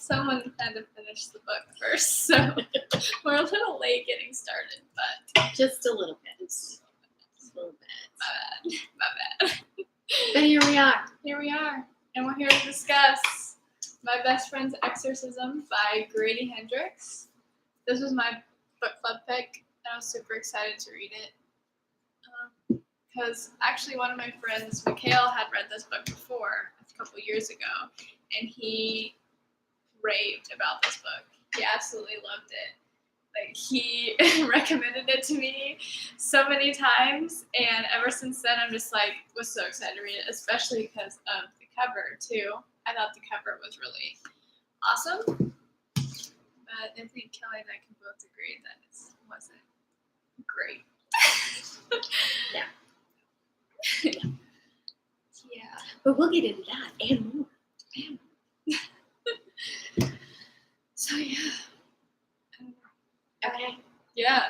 someone had to finish the book first, so we're a little late getting started, but just a little bit. Just a little bit. My bad. But here we are. Here we are, and we're here to discuss My Best Friend's Exorcism by Grady Hendrix. This was my book club pick, and I was super excited to read it. Because actually one of my friends, Mikhail, had read this book before a couple years ago, and he raved about this book. He absolutely loved it. Like, he recommended it to me so many times, and ever since then I'm just like, was so excited to read it, especially because of the cover too. I thought the cover was really awesome, but I think Kelly and I can both agree that it wasn't great. Yeah. But we'll get into that and more. So yeah. Okay. Yeah.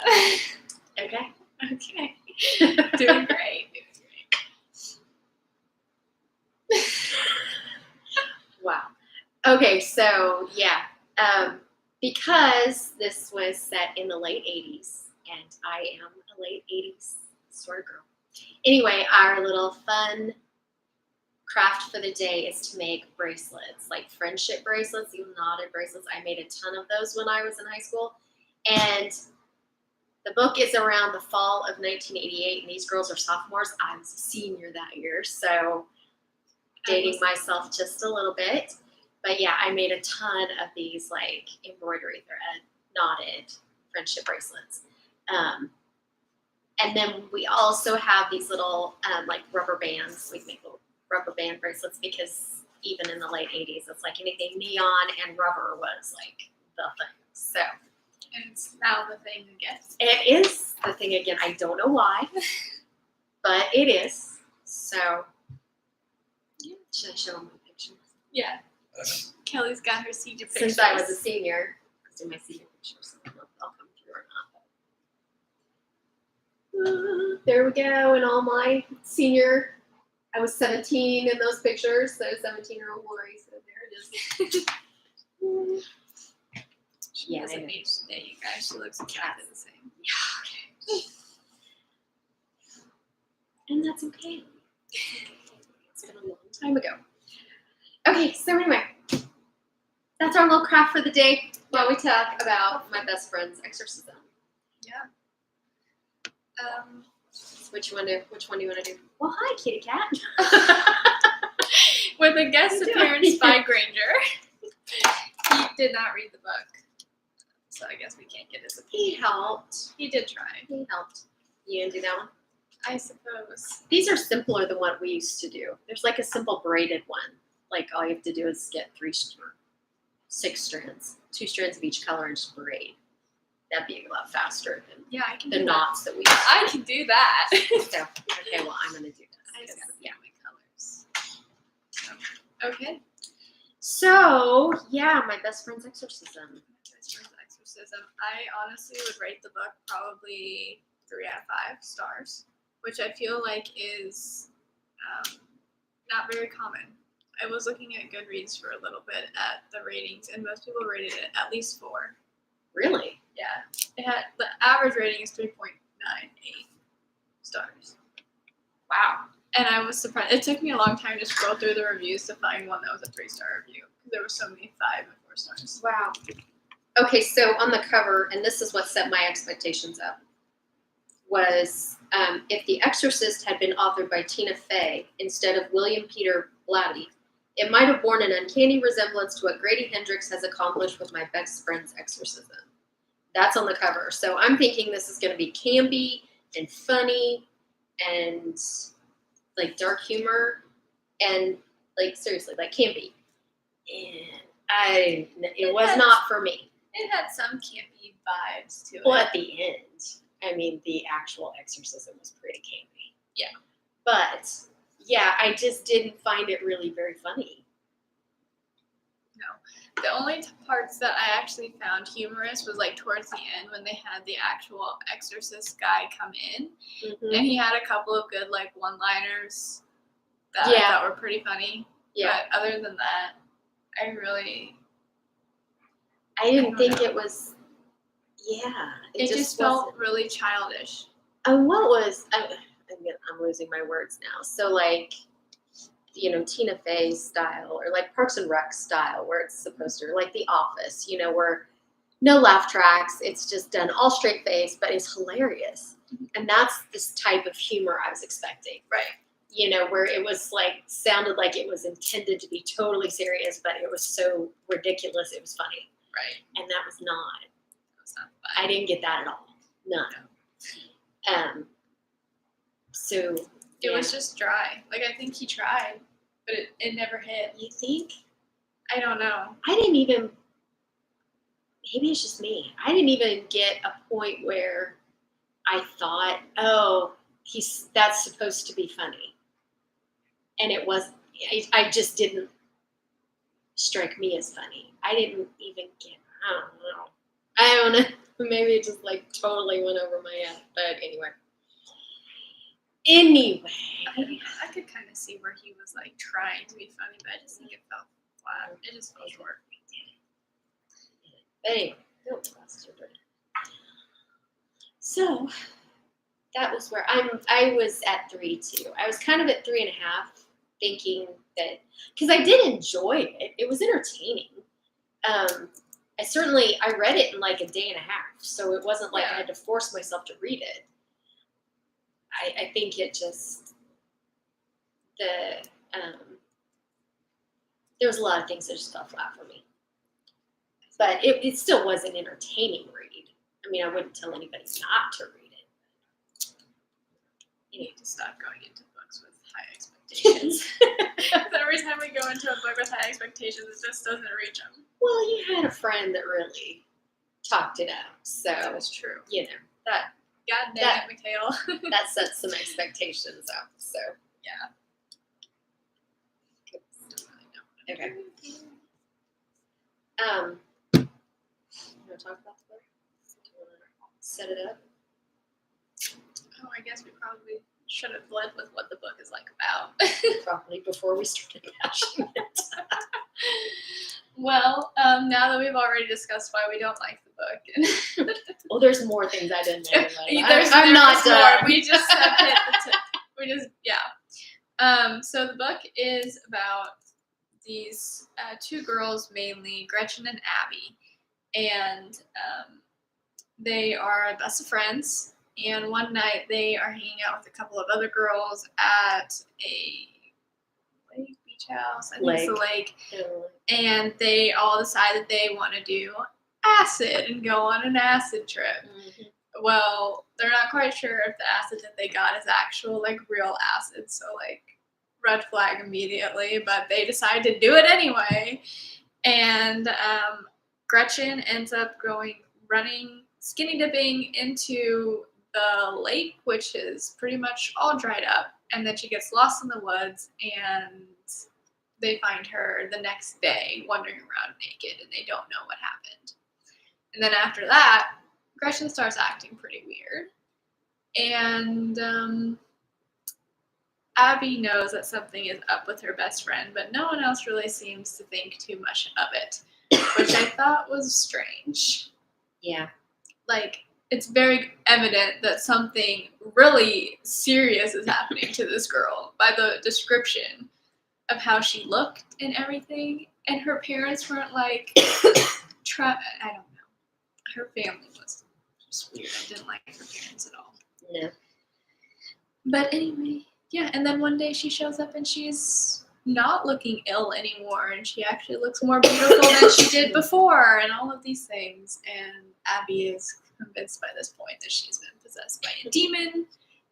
Okay. Okay. Doing great. Wow. Okay, so yeah. Because this was set in the late 80s, and I am a late 80s sort of girl. Anyway, our little fun craft for the day is to make bracelets, like friendship bracelets, these knotted bracelets. I made a ton of those when I was in high school. And the book is around the fall of 1988, and these girls are sophomores. I was a senior that year, so dating myself just a little bit. But yeah, I made a ton of these like embroidery thread, knotted friendship bracelets. And then we also have these little like rubber bands. We make little rubber band bracelets because even in the late 80s, it's like anything neon and rubber was like the thing. So. And it's now the thing again. It is the thing again. I don't know why, but it is. So, yeah. Should I show them my pictures? Yeah. Kelly's got her senior pictures. Since I was a senior, let's do my senior pictures. I'll come through or not. There we go. And all my senior, I was 17 in those pictures. So 17-year-old Lori. So there it is. She doesn't age today, you guys. She looks exactly the same. Yeah, okay. And that's okay. It's been a long time ago. Okay, so anyway, that's our little craft for the day while we talk about My Best Friend's Exorcism. Yeah. Which one do you want to do? Well, hi, kitty cat. With a guest appearance by Granger. He did not read the book. So I guess we can't get his opinion. He helped. He did try. He helped. You gonna do that one? I suppose. These are simpler than what we used to do. There's like a simple braided one. Like all you have to do is get 6 strands, 2 strands of each color, and just braid. That'd be a lot faster than I can the do knots that we. I can do that. So, okay, well I'm gonna do this. I just gotta get my colors. Okay. So yeah, My Best Friend's Exorcism. I honestly would rate the book probably 3 out of 5 stars, which I feel like is not very common. I was looking at Goodreads for a little bit at the ratings, and most people rated it at least 4. Really? Yeah. The average rating is 3.98 stars. Wow. And I was surprised. It took me a long time to scroll through the reviews to find one that was a 3-star review, because there were so many 5 and 4 stars. Wow. Okay, so on the cover, and this is what set my expectations up, was if The Exorcist had been authored by Tina Fey instead of William Peter Blatty, it might have borne an uncanny resemblance to what Grady Hendrix has accomplished with My Best Friend's Exorcism. That's on the cover. So I'm thinking this is going to be campy and funny and like dark humor and like seriously, like campy. And it was not for me. It had some campy vibes to it. Well, at the end, I mean, the actual exorcism was pretty campy. Yeah. But, yeah, I just didn't find it really very funny. No. The only parts that I actually found humorous was, like, towards the end when they had the actual exorcist guy come in. Mm-hmm. And he had a couple of good, like, one-liners that I thought were pretty funny. Yeah. But other than that, I really I didn't don't think know. it was. Yeah, It just felt wasn't. really childish. What was? I'm losing my words now. So like, Tina Fey style, or like Parks and Rec style, where it's supposed to, like The Office, where no laugh tracks. It's just done all straight face, but it's hilarious. And that's this type of humor I was expecting. Right. Where it was like, sounded like it was intended to be totally serious, but it was so ridiculous, it was funny. Right. And that was not. It was not fun. I didn't get that at all. None. So. It was just dry. Like, I think he tried, but it never hit. You think? I don't know. I didn't even. Maybe it's just me. I didn't even get a point where I thought, oh, that's supposed to be funny. And it was, I just didn't strike me as funny. I didn't even get, I don't know. Maybe it just like totally went over my head. But anyway. I could kind of see where he was like trying to be funny, but I just think it felt flat. It just felt short. But anyway, no, glasses are dirty. So that was where I was at 3 too. I was kind of at 3.5, thinking that, because I did enjoy it. It was entertaining. I read it in like a day and a half, so it wasn't like I had to force myself to read it. I think it just, there was a lot of things that just fell flat for me. But it still was an entertaining read. I mean, I wouldn't tell anybody not to read it. You need to stop going into books with high expectations. Every time we go into a book with high expectations, it just doesn't reach them. Well, you had a friend that really talked it out. So, that is true. That. God dang it, Mikhail. That sets some expectations up. So. Yeah. Okay. You want to talk about the book? Do you want to set it up? Oh, I guess we probably should have led with what the book is like about. Probably before we started bashing it. Well, now that we've already discussed why we don't like the book. Well, there's more things I didn't know about. I'm not done. We just hit the tip. Yeah. So the book is about these two girls, mainly Gretchen and Abby, and they are best of friends. And one night they are hanging out with a couple of other girls at a beach house. I think it's a lake. And they all decide that they want to do acid and go on an acid trip. Mm-hmm. Well, they're not quite sure if the acid that they got is actual, like, real acid. So, like, red flag immediately. But they decide to do it anyway. And Gretchen ends up running, skinny dipping into the lake, which is pretty much all dried up. And then she gets lost in the woods, and they find her the next day wandering around naked, and they don't know what happened. And then after that, Gretchen starts acting pretty weird. And Abby knows that something is up with her best friend, but no one else really seems to think too much of it, which I thought was strange. Yeah. Like, it's very evident that something really serious is happening to this girl by the description of how she looked and everything. And her parents weren't like, I don't know. Her family was just weird. I didn't like her parents at all. No. But anyway, yeah. And then one day she shows up and she's not looking ill anymore. And she actually looks more beautiful than she did before, and all of these things. And Abby is convinced by this point that she's been possessed by a demon,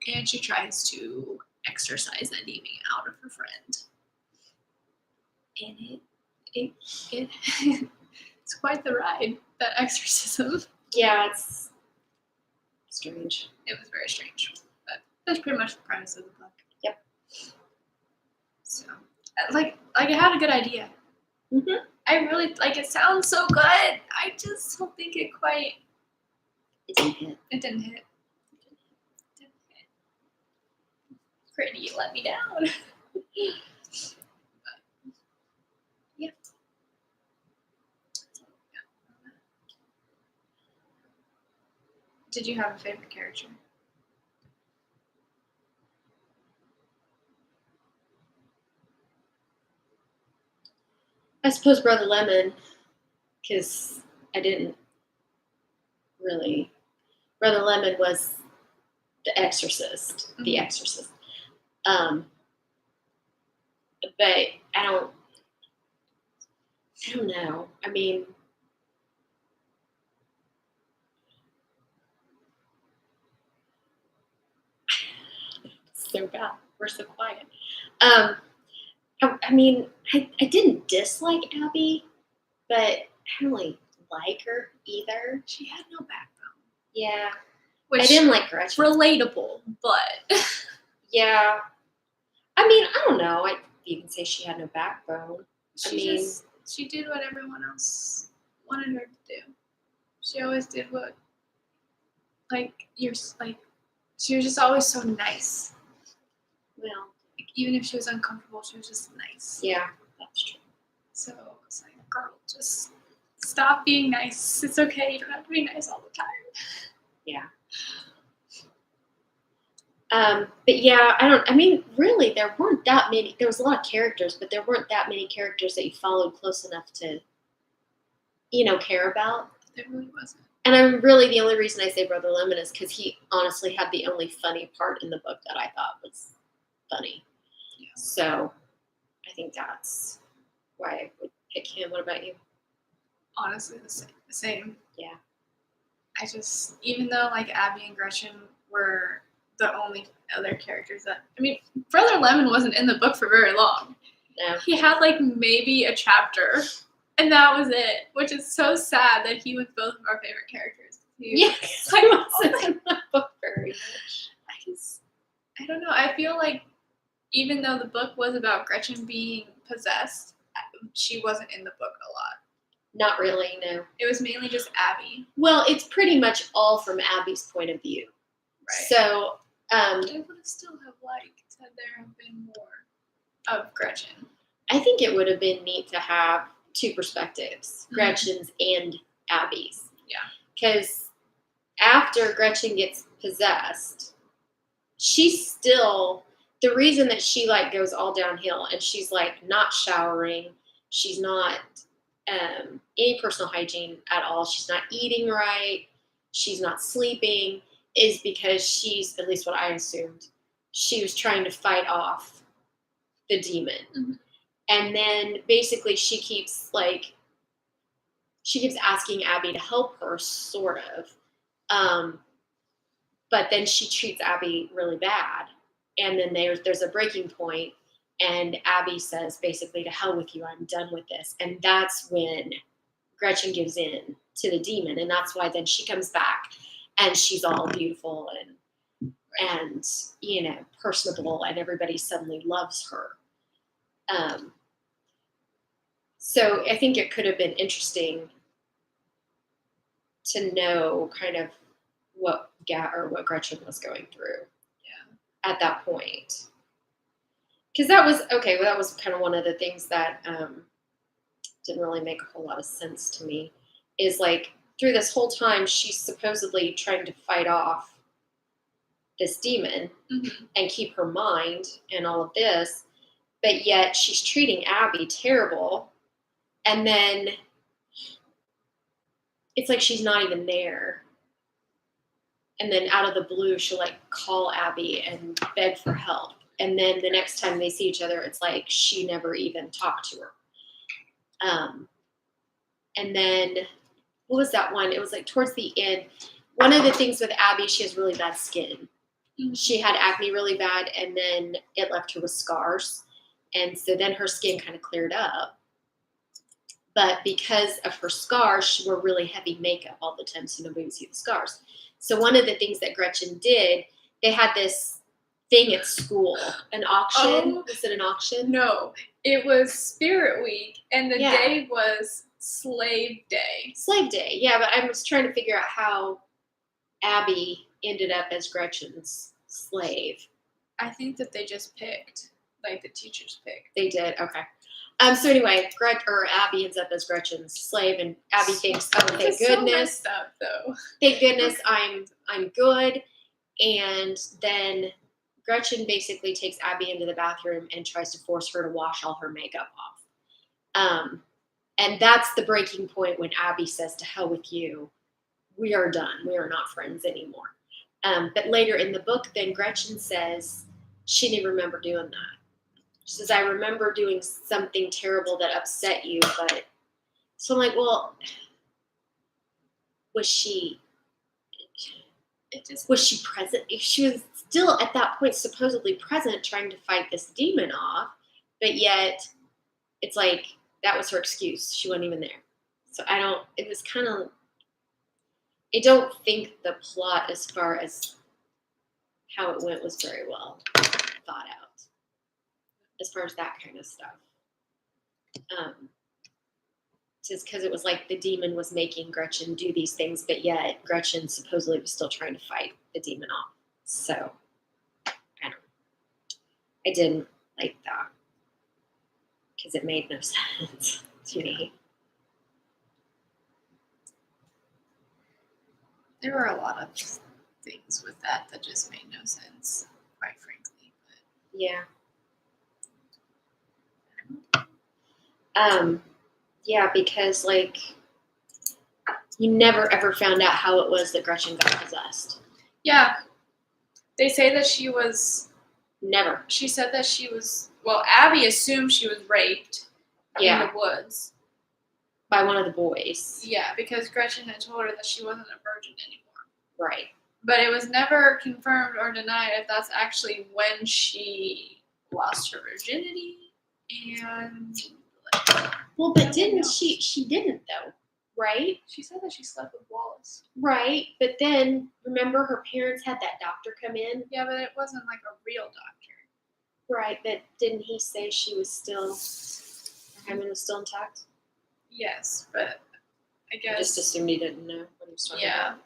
and she tries to exorcise that demon out of her friend. And it's quite the ride, that exorcism. Yeah, it's strange. It was very strange, but that's pretty much the premise of the book. Yep. So, like I had a good idea. Mm-hmm. I really it. Sounds so good. I just don't think it quite. It didn't hit. It didn't hit. Grady, you let me down. Yeah. Did you have a favorite character? I suppose Brother Lemon, because I didn't really. Brother Lemon was the Exorcist, the Exorcist. But I don't know. I mean, so bad. We're so quiet. I mean, I didn't dislike Abby, but I don't really like her either. She had no backbone. Yeah. Which I didn't like Gretchen. Relatable, but yeah. I mean, I don't know. I even say she had no backbone. She did what everyone else wanted her to do. She always did what, she was just always so nice. Well, even if she was uncomfortable, she was just nice. Yeah, that's true. So it's like, girl, just stop being nice. It's okay. You don't have to be nice all the time. Yeah. But yeah, really, there weren't that many. There was a lot of characters, but there weren't that many characters that you followed close enough to, care about. There really wasn't. And the only reason I say Brother Lemon is because he honestly had the only funny part in the book that I thought was funny. Yeah. So I think that's why I would pick him. What about you? Honestly, the same. Yeah. I just, even though Abby and Gretchen were the only other characters Brother Lemon wasn't in the book for very long. No. He had maybe a chapter, and that was it, which is so sad that he was both of our favorite characters. Yes, I wasn't in the book very much. I don't know. I feel like even though the book was about Gretchen being possessed, she wasn't in the book a lot. Not really, no. It was mainly just Abby. Well, it's pretty much all from Abby's point of view. Right. So, I would have still have liked that there have been more of Gretchen. I think it would have been neat to have two perspectives, Gretchen's and Abby's. Yeah. Because after Gretchen gets possessed, she's still, the reason that she goes all downhill and she's not showering, she's not any personal hygiene at all, she's not eating right, she's not sleeping, is because she's, at least what I assumed, she was trying to fight off the demon. Mm-hmm. And then basically she keeps asking Abby to help her, sort of. But then she treats Abby really bad. And then there's a breaking point, and Abby says, basically, to hell with you, I'm done with this. And that's when Gretchen gives in to the demon. And that's why then she comes back, and she's all beautiful and personable, and everybody suddenly loves her. So I think it could have been interesting to know kind of what Gretchen was going through at that point. Because that was kind of one of the things that didn't really make a whole lot of sense to me, is through this whole time she's supposedly trying to fight off this demon and keep her mind and all of this, but yet she's treating Abby terrible, and then it's she's not even there. And then out of the blue, she'll call Abby and beg for help. And then the next time they see each other, it's she never even talked to her. And then what was that one? It was towards the end. One of the things with Abby, she has really bad skin. Mm-hmm. She had acne really bad, and then it left her with scars. And so then her skin kind of cleared up. But because of her scars, she wore really heavy makeup all the time, so nobody would see the scars. So one of the things that Gretchen did, they had this thing at school, an auction. Was it an auction? No, it was Spirit Week, and the day was Slave Day. Slave Day, yeah, but I was trying to figure out how Abby ended up as Gretchen's slave. I think that they just picked, the teachers picked. They did, okay. So anyway, Abby ends up as Gretchen's slave, and Abby thinks, "Oh, thank So goodness, messed up, though. thank goodness, I'm good." And then Gretchen basically takes Abby into the bathroom and tries to force her to wash all her makeup off. And that's the breaking point when Abby says, "To hell with you. We are done. We are not friends anymore." But later in the book, then Gretchen says she didn't remember doing that. She says, "I remember doing something terrible that upset you, but..." So I'm like, well, was she present? She was still at that point supposedly present trying to fight this demon off, but yet it's like that was her excuse. She wasn't even there. So I don't think the plot as far as how it went was very well thought out as far as that kind of stuff. Just because it was like the demon was making Gretchen do these things, but yet Gretchen supposedly was still trying to fight the demon off. So I didn't like that because it made no sense to me. There were a lot of things with that just made no sense, quite frankly. But yeah. Yeah, because like you never ever found out how it was that Gretchen got possessed. Yeah. They say that she was... Never. She said that she was... Well, Abby assumed she was raped in the woods. By one of the boys. Yeah, because Gretchen had told her that she wasn't a virgin anymore. Right. But it was never confirmed or denied if that's actually when she lost her virginity. And... Well, but didn't she? She didn't, though. Right? She said that she slept with Wallace. Right, but then, remember her parents had that doctor come in? Yeah, but it wasn't like a real doctor. Right, but didn't he say she was still, her hymen was still intact? Yes, but I guess... I just assumed he didn't know what he was talking about.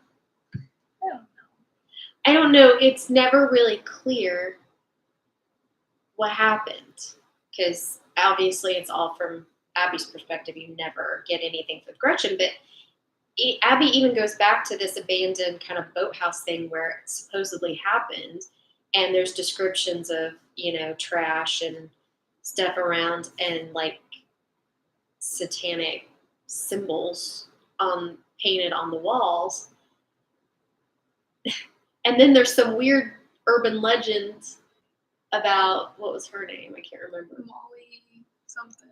I don't know. It's never really clear what happened, because obviously it's all from Abby's perspective. You never get anything with Gretchen, but Abby even goes back to this abandoned kind of boathouse thing where it supposedly happened, and there's descriptions of, trash and stuff around and like satanic symbols painted on the walls. And then there's some weird urban legends about, what was her name? I can't remember. Molly something.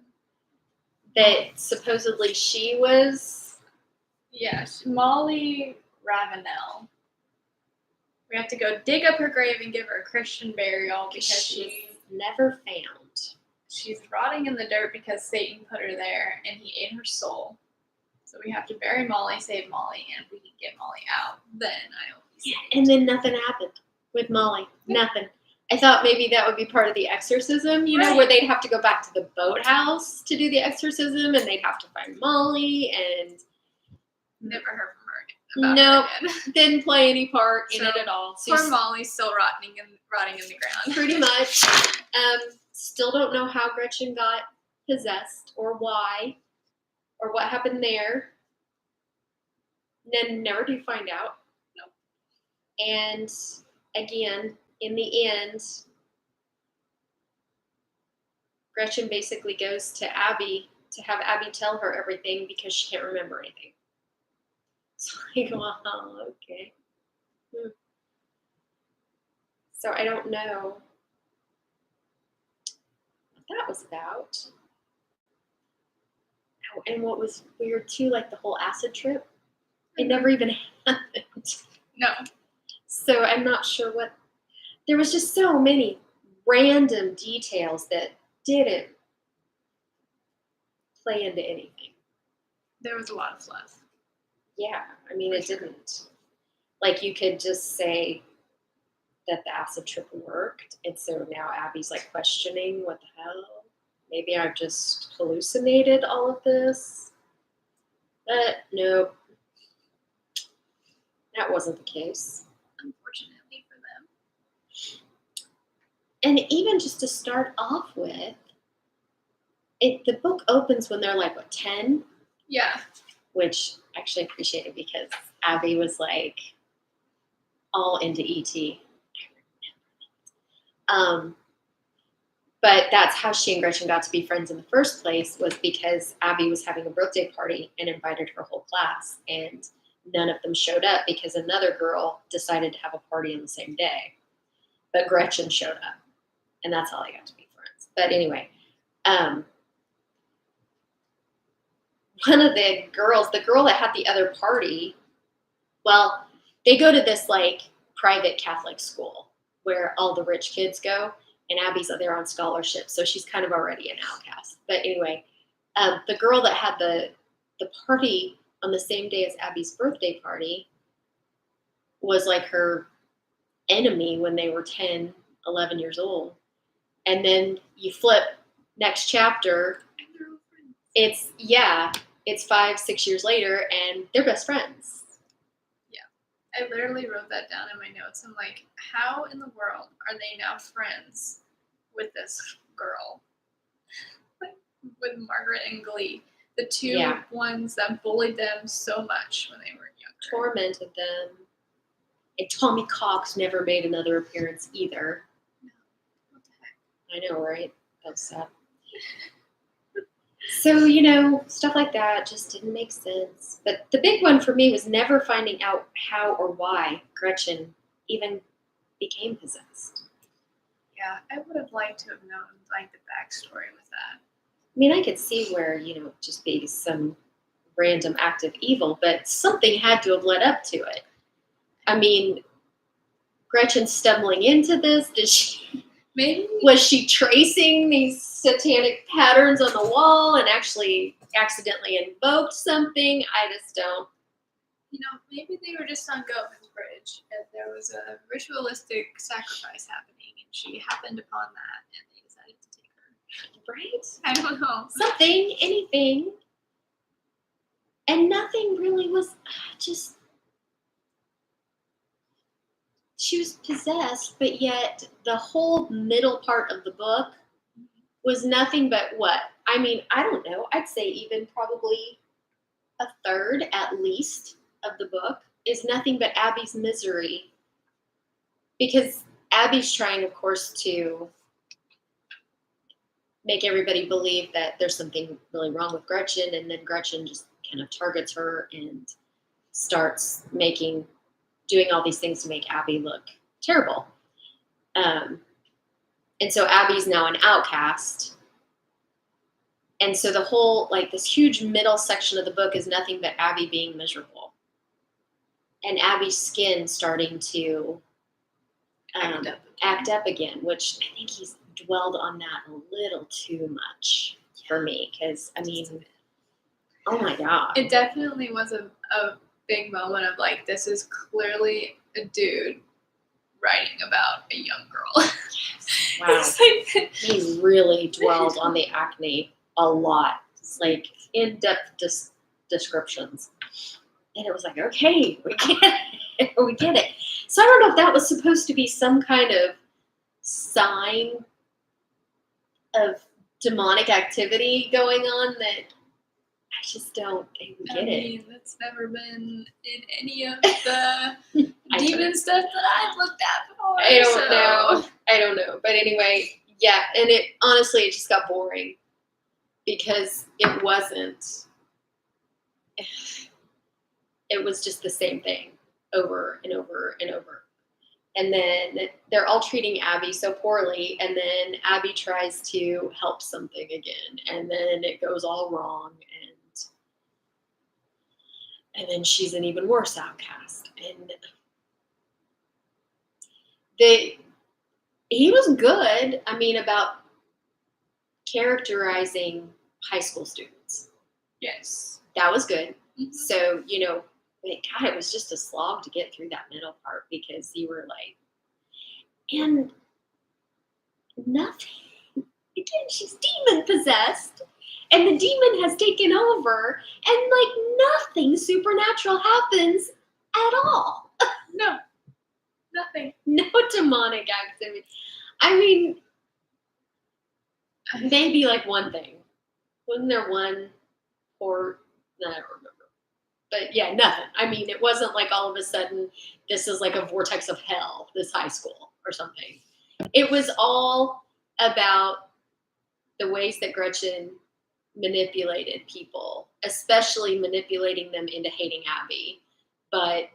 That supposedly she was... Yes, Molly Ravenel. We have to go dig up her grave and give her a Christian burial because she's never found. She's rotting in the dirt because Satan put her there and he ate her soul. So we have to bury Molly, save Molly, and if we can get Molly out, then I'll be saved. And then nothing happened with Molly. Yeah. Nothing. I thought maybe that would be part of the exorcism, where they'd have to go back to the boathouse to do the exorcism, and they'd have to find Molly, and... Never heard from her. Nope, didn't play any part in it at all. So poor Molly's still rotting in the ground. Pretty much. Still don't know how Gretchen got possessed, or why, or what happened there. Then never do find out. Nope. And again, in the end, Gretchen basically goes to Abby to have Abby tell her everything because she can't remember anything. So I go, oh, okay. So I don't know what that was about. Oh, and what was weird too, like the whole acid trip, it never even happened. No. So I'm not sure what. There was just so many random details that didn't play into anything. There was a lot of fluff. Yeah, I mean, it didn't. Like, you could just say that the acid trip worked, and so now Abby's, like, questioning, what the hell? Maybe I've just hallucinated all of this. But, no. That wasn't the case. Unfortunately for them. And even just to start off with, The book opens when they're like, what, 10? Yeah. Which I actually appreciated because Abby was like all into E.T. But that's how she and Gretchen got to be friends in the first place, was because Abby was having a birthday party and invited her whole class, and none of them showed up because another girl decided to have a party on the same day. But Gretchen showed up, and that's how they got to be friends. But anyway, one of the girls, the girl that had the other party, well, they go to this like private Catholic school where all the rich kids go, and Abby's there on scholarship, so she's kind of already an outcast. But anyway, the girl that had the party on the same day as Abby's birthday party was like her enemy when they were 10, 11 years old. And then you flip next chapter, it's 5-6 years later, and they're best friends. I literally wrote that down in my notes. I'm like, how in the world are they now friends with this girl? Like, with Margaret and Glee. The two ones that bullied them so much when they were younger. Tormented them. And Tommy Cox never made another appearance either. No. What the heck? I know, right? That was sad. So, stuff like that just didn't make sense. But the big one for me was never finding out how or why Gretchen even became possessed. Yeah, I would have liked to have known, like, the backstory with that. I mean, I could see where, just be some random act of evil, but something had to have led up to it. I mean, Gretchen stumbling into this, did she... Maybe. Was she tracing these satanic patterns on the wall and actually accidentally invoked something? I just don't. Maybe they were just on Goatman's Bridge and there was a ritualistic sacrifice happening and she happened upon that and they decided to take her. Right? I don't know. Something, anything. And nothing really was just... She was possessed, but yet the whole middle part of the book was nothing but what? I mean, I don't know. I'd say even probably a third at least of the book is nothing but Abby's misery. Because Abby's trying, of course, to make everybody believe that there's something really wrong with Gretchen, and then Gretchen just kind of targets her and starts doing all these things to make Abby look terrible. And so Abby's now an outcast. And so the whole, this huge middle section of the book is nothing but Abby being miserable. And Abby's skin starting to act up again, which I think he's dwelled on that a little too much for me. Because, I mean, oh my God. It definitely was a big moment of this is clearly a dude writing about a young girl. Wow. He really dwelled on the acne a lot. It's in-depth descriptions. And it was okay, we get it. So I don't know if that was supposed to be some kind of sign of demonic activity going on that I just don't get it. I mean, that's never been in any of the demon stuff that I've looked at before. I don't know. But anyway, yeah, and it just got boring because it wasn't. It was just the same thing over and over and over. And then they're all treating Abby so poorly, and then Abby tries to help something again, and then it goes all wrong, and then she's an even worse outcast. And he was good, about characterizing high school students. Yes. That was good. Mm-hmm. So, God, it was just a slog to get through that middle part because you were and nothing. Again, she's demon possessed, and the demon has taken over, and nothing supernatural happens at all. No, nothing. No demonic activity. I mean, maybe one thing. Wasn't there one port? No, I don't remember. But yeah, nothing. I mean, it wasn't like all of a sudden this is like a vortex of hell, this high school or something. It was all about the ways that Gretchen manipulated people, especially manipulating them into hating Abby, but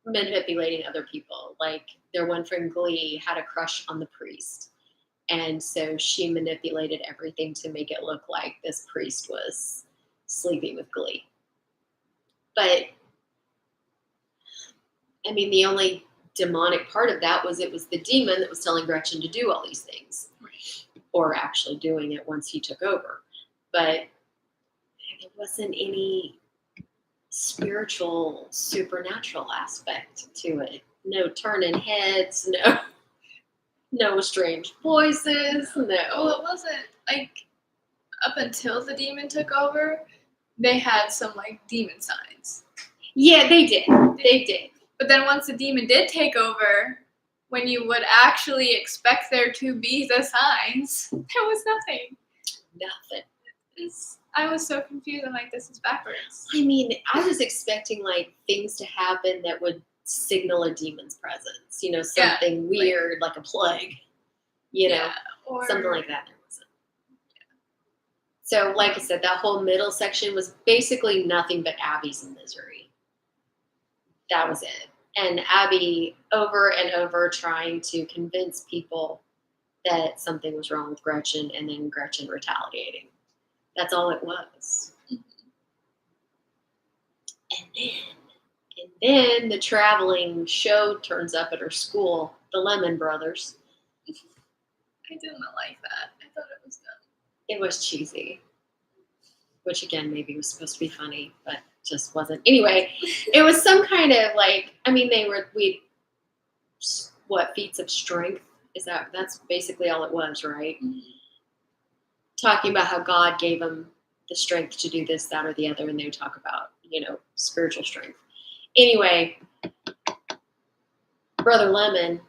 manipulating other people. Like their one friend Glee had a crush on the priest. And so she manipulated everything to make it look like this priest was sleeping with Glee. But I mean, the only demonic part of that was it was the demon that was telling Gretchen to do all these things, or actually doing it once he took over. But there wasn't any spiritual, supernatural aspect to it. No turning heads, no strange voices, no. Well, it wasn't like up until the demon took over, they had some like demon signs. Yeah, they did. They did. But then once the demon did take over, when you would actually expect there to be the signs, there was nothing. Nothing. I was so confused. I'm like, this is backwards. I mean, I was expecting like things to happen that would signal a demon's presence. You know, something weird, like a plague. You know, or something like that. There wasn't. So, like I said, that whole middle section was basically nothing but Abby's misery. That was it. And Abby over and over trying to convince people that something was wrong with Gretchen, and then Gretchen retaliating. That's all it was. And then the traveling show turns up at her school, the Lemon Brothers. I didn't like that. I thought it was dumb. It was cheesy. Which again, maybe was supposed to be funny, but just wasn't. Anyway, it was some kind of like, I mean, feats of strength? That's basically all it was, right? Mm-hmm. Talking about how God gave them the strength to do this, that, or the other, and they would talk about, spiritual strength. Anyway, Brother Lemon,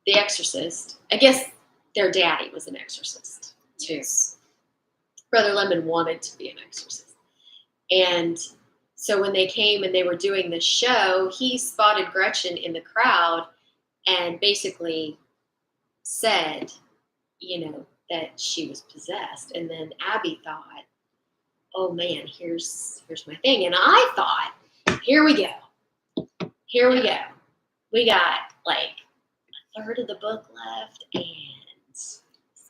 the exorcist, I guess their daddy was an exorcist too. Yes. Brother Lemon wanted to be an exorcist. And so when they came and they were doing the show, he spotted Gretchen in the crowd and basically said, that she was possessed. And then Abby thought, oh man, here's my thing. And I thought, here we go. Here we go. We got like a third of the book left, and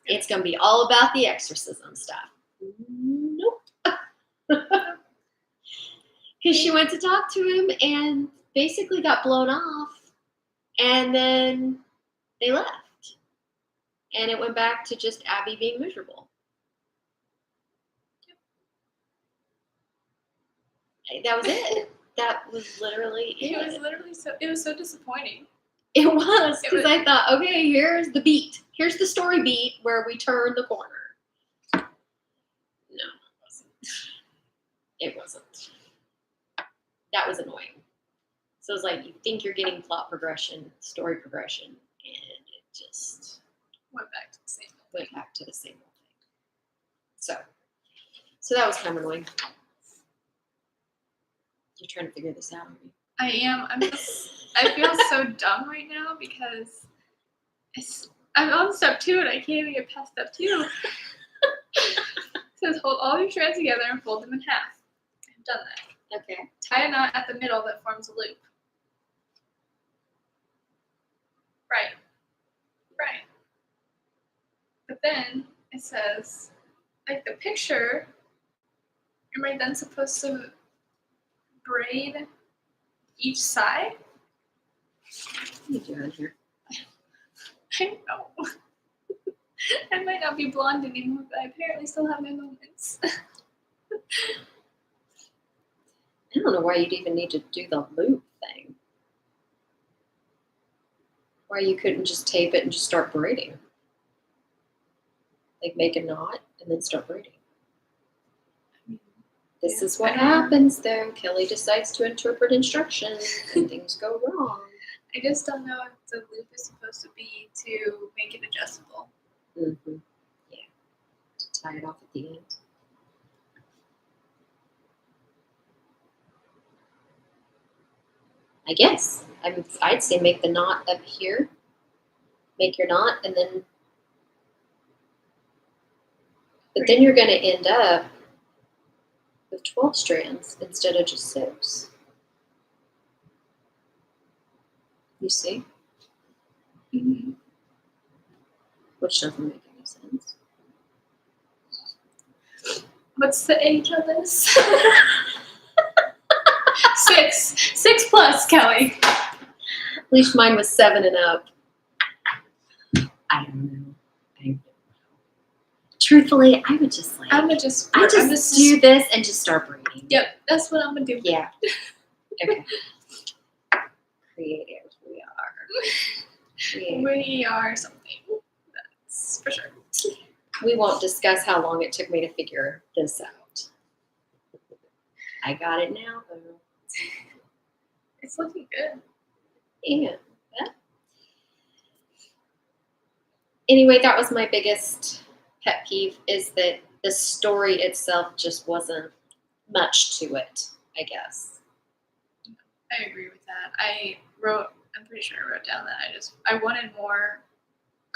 it's going to be all about the exorcism stuff. Nope. Because she went to talk to him and basically got blown off, and then they left. And it went back to just Abby being miserable. That was it. That was literally it. It was so disappointing. It was, because I thought, okay, here's the beat. Here's the story beat where we turn the corner. No, it wasn't. It wasn't. That was annoying. So it's like, you think you're getting plot progression, story progression, and it just went back to the same old thing. So that was kind of annoying. You're trying to figure this out, aren't you? I am. I feel so dumb right now because I'm on step 2 and I can't even get past step 2. It says hold all your strands together and fold them in half. I've done that. Okay. Tie a knot at the middle that forms a loop. Right. But then it says, like the picture, am I then supposed to braid each side? What are you doing here? I don't know. I might not be blonde anymore, but I apparently still have my moments. I don't know why you'd even need to do the loop thing. Why you couldn't just tape it and just start braiding. Like make a knot and then start braiding. This is what happens though. Kelly decides to interpret instructions and things go wrong. I just don't know if the loop is supposed to be to make it adjustable. Mm-hmm. Yeah. To tie it off at the end. I guess. I'd say make the knot up here. Make your knot, and then... But then you're going to end up with 12 strands instead of just 6. You see? Mm-hmm. Which doesn't make any sense. What's the age of this? 6 plus, Kelly. At least mine was 7 and up. I don't know. Truthfully, I would just like... I'm just do this and just start braiding. Yep, that's what I'm gonna do. Yeah. Okay. Creative, we are. Creative. We are something. That's for sure. We won't discuss how long it took me to figure this out. I got it now, though. It's looking good. Yeah. Anyway, that was my biggest pet peeve, is that the story itself just wasn't much to it, I guess. I agree with that. I'm pretty sure I wrote down that I wanted more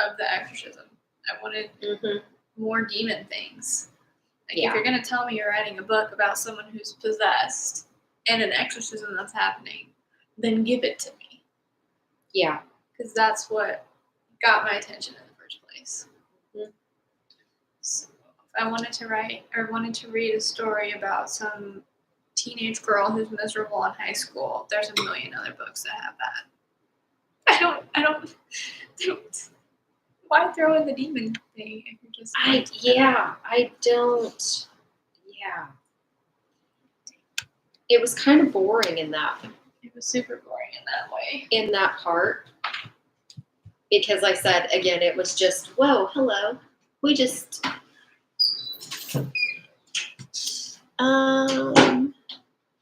of the exorcism. I wanted more demon things. Like, if you're going to tell me you're writing a book about someone who's possessed and an exorcism that's happening, then give it to me. Yeah. Because that's what got my attention in the first place. Mm-hmm. So if I wanted to read a story about some teenage girl who's miserable in high school, there's a million other books that have that. I don't why throw in the demon thing if you're just I don't. Yeah. It was kind of boring in that. It was super boring in that way. In that part. Because I said, again, it was just, whoa, hello. We just...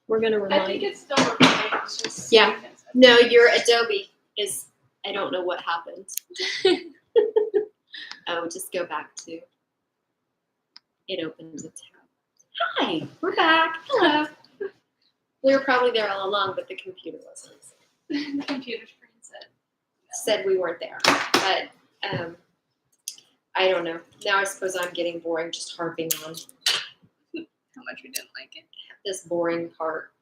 we're going to remind... I think it's still recording. It's just... Yeah. No, your Adobe is... I don't know what happened. Oh, just go back to... It opens a tab. Hi, we're back. Hello. We were probably there all along, but the computer wasn't. The computer screen said we weren't there. But I don't know. Now I suppose I'm getting boring just harping on how much we didn't like it. This boring part.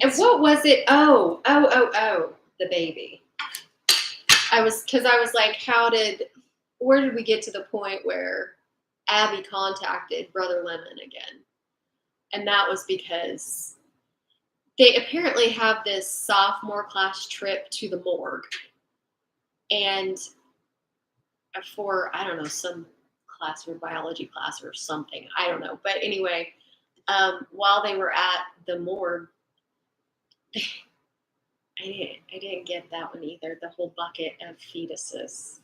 And what was it? Oh, the baby. I was like, where did we get to the point where Abby contacted Brother Lemon again? And that was because they apparently have this sophomore class trip to the morgue. And for, I don't know, some class or biology class or something. I don't know. But anyway, while they were at the morgue, I didn't get that one either. The whole bucket of fetuses.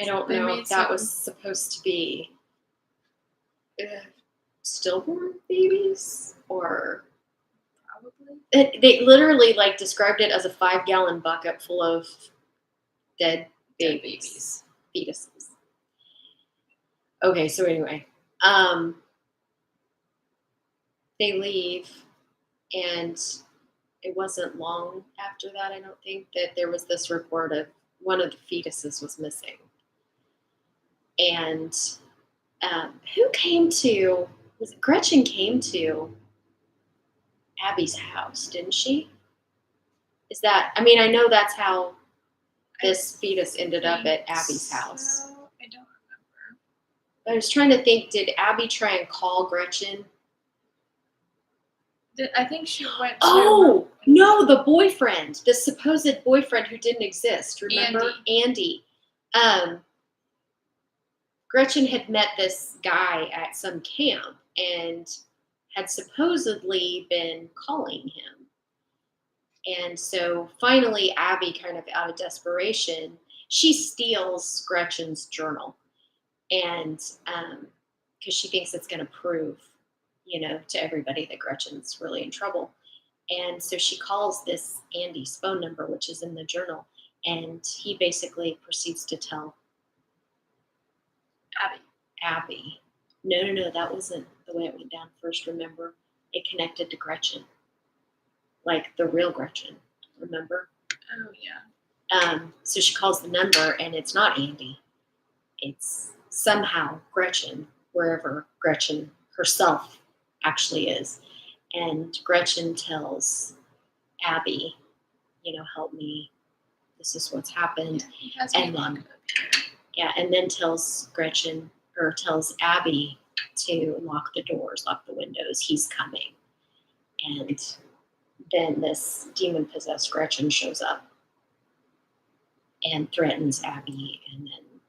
I don't know if that was supposed to be stillborn babies or probably. They literally described it as a 5-gallon bucket full of dead babies. Fetuses. Okay, so anyway, they leave, and it wasn't long after that, I don't think, that there was this report of one of the fetuses was missing. And who came to, Gretchen came to Abby's house, didn't she? I know that's how this fetus ended up at Abby's house. I don't remember. I was trying to think, did Abby try and call Gretchen? I think she went to... Oh, no, the boyfriend, the supposed boyfriend who didn't exist, remember? Andy. Gretchen had met this guy at some camp and had supposedly been calling him. And so finally, Abby, kind of out of desperation, she steals Gretchen's journal. And because she thinks it's going to prove, to everybody that Gretchen's really in trouble. And so she calls this Andy's phone number, which is in the journal. And he basically proceeds to tell Abby. No, that wasn't the way it went down first, remember? it connected to Gretchen, like the real Gretchen. Remember? Oh yeah. So she calls the number, and it's not Andy. It's somehow Gretchen, wherever Gretchen herself actually is. And Gretchen tells Abby, help me. This is what's happened. Yeah, he has me And locked then, up here. yeah, and then tells Abby to lock the doors, lock the windows. He's coming. And then this demon-possessed Gretchen shows up and threatens Abby, and then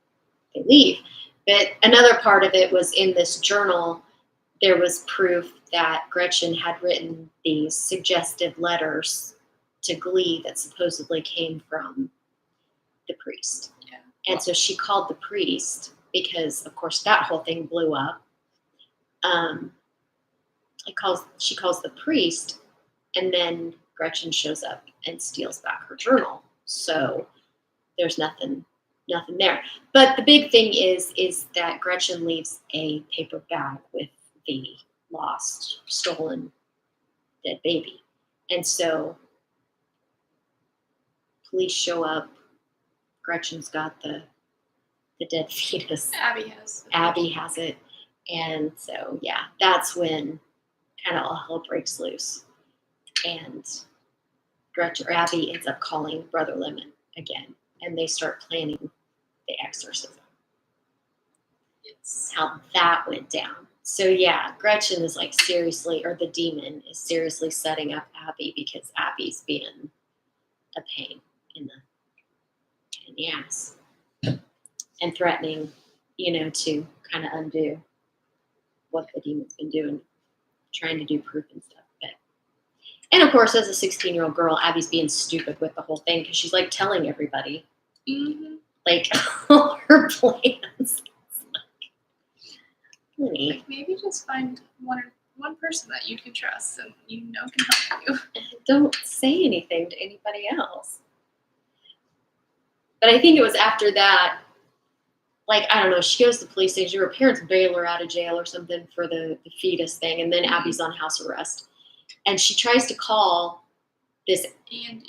they leave. But another part of it was in this journal, there was proof that Gretchen had written these suggestive letters to Glee that supposedly came from the priest. Yeah. And so she called the priest because, of course, that whole thing blew up. She calls the priest, and then Gretchen shows up and steals back her journal. So there's nothing there. But the big thing is that Gretchen leaves a paper bag with the lost, stolen, dead baby. And so police show up. Gretchen's got the dead fetus. Abby has it. And so, yeah, that's when kind of all hell breaks loose. And Abby ends up calling Brother Lemon again. And they start planning the exorcism. It's how that went down. So yeah, Gretchen is like seriously, or the demon is seriously setting up Abby because Abby's being a pain in the ass and threatening, to kind of undo what the demon's been doing, trying to do proof and stuff. And of course, as a 16-year-old girl, Abby's being stupid with the whole thing because she's like telling everybody, like all her plans. Like maybe just find one person that you can trust and can help you. Don't say anything to anybody else. But I think it was after that, like, I don't know, she goes to the police station, her parents bail her out of jail or something for the fetus thing, and then Abby's on house arrest. And she tries to call this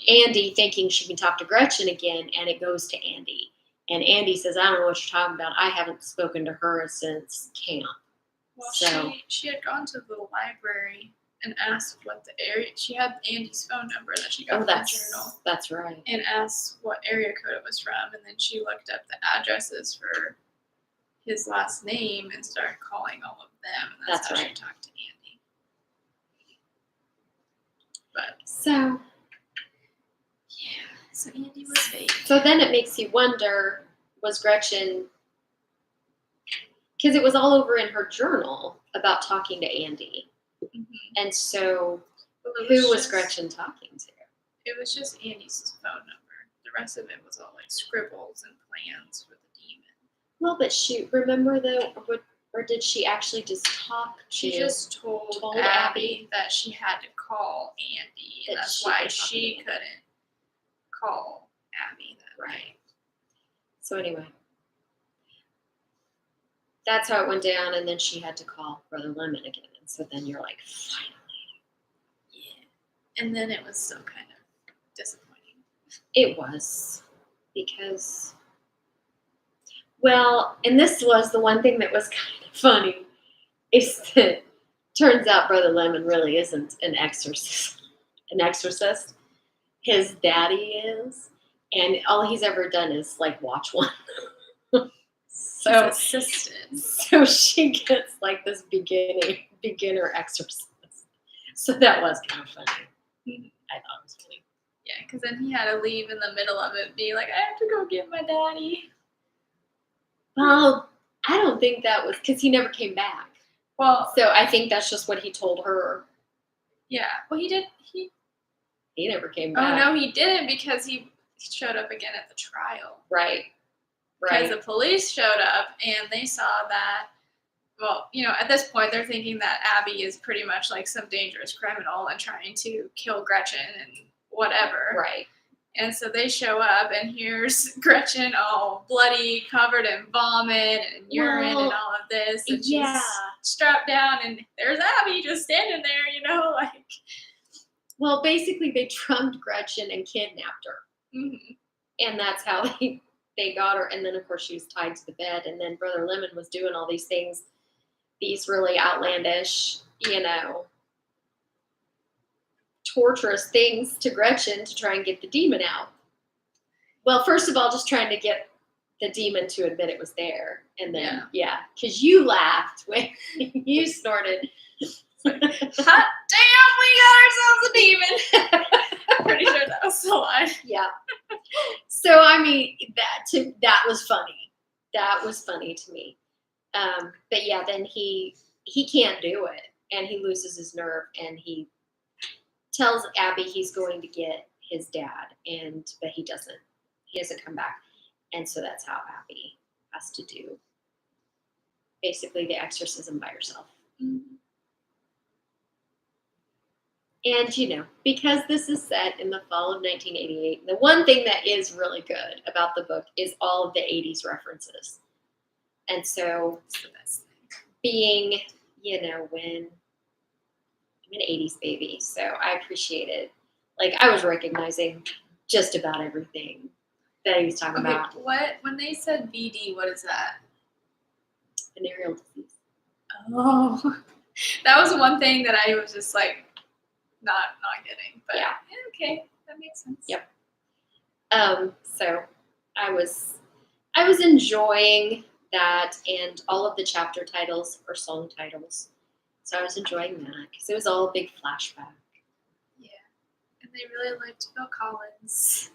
Andy thinking she can talk to Gretchen again, and it goes to Andy. And Andy says, I don't know what you're talking about. I haven't spoken to her since camp. Well, so, she had gone to the library and asked what the area. She had Andy's phone number that she got from the journal. That's right. And asked what area code it was from, and then she looked up the addresses for his last name and started calling all of them. And that's how she talked to Andy. But so Andy was fake. So then it makes you wonder: was Gretchen? Because it was all over in her journal about talking to Andy. And so, who was Gretchen talking to? It was just Andy's phone number. The rest of it was all like scribbles and plans for the demon. Well, but remember though, or did she actually just talk to? She just told Abby that she had to call Andy, and that's why she couldn't call Abby that night. So anyway. That's how it went down, and then she had to call Brother Lemon again. And so then you're like, finally. Yeah. And then it was still kind of disappointing. It was. Because, well, and this was the one thing that was kind of funny, is that turns out Brother Lemon really isn't an exorcist. His daddy is, and all he's ever done is, like, watch one. So she gets like this beginner exorcist. So that was kind of funny. I thought it was funny. Yeah, because then he had to leave in the middle of it and be like, I have to go get my daddy. Well, I don't think that was because he never came back. Well, so I think that's just what he told her. Yeah. Well, he did. He never came back. Oh no, he didn't because he showed up again at the trial. Right. Because the police showed up and they saw that, well, at this point they're thinking that Abby is pretty much like some dangerous criminal and trying to kill Gretchen and whatever. Right. And so they show up and here's Gretchen all bloody, covered in vomit and urine and all of this. And she's strapped down, and there's Abby just standing there, like. Well, basically, they drummed Gretchen and kidnapped her. Mm-hmm. And that's how they got her. And then, of course, she was tied to the bed. And then Brother Lemon was doing all these things, these really outlandish, torturous things to Gretchen to try and get the demon out. Well, first of all, just trying to get the demon to admit it was there. And then, because you laughed when you snorted. Hot damn, we got ourselves a demon. I'm pretty sure that was the line. Yeah. So, I mean, that was funny. That was funny to me. But yeah, then he can't do it. And he loses his nerve. And he tells Abby he's going to get his dad. But he doesn't. He doesn't come back. And so that's how Abby has to do basically the exorcism by herself. Mm-hmm. And, because this is set in the fall of 1988, the one thing that is really good about the book is all of the 80s references. And so, being, when I'm an 80s baby, so I appreciated, I was recognizing just about everything that he was talking about. When they said VD, what is that? Venereal disease. Oh, that was one thing that I was just not getting, but yeah, okay, that makes sense. Yep. So I was enjoying that, and all of the chapter titles are song titles. So I was enjoying that because it was all a big flashback. Yeah, and they really liked Phil Collins.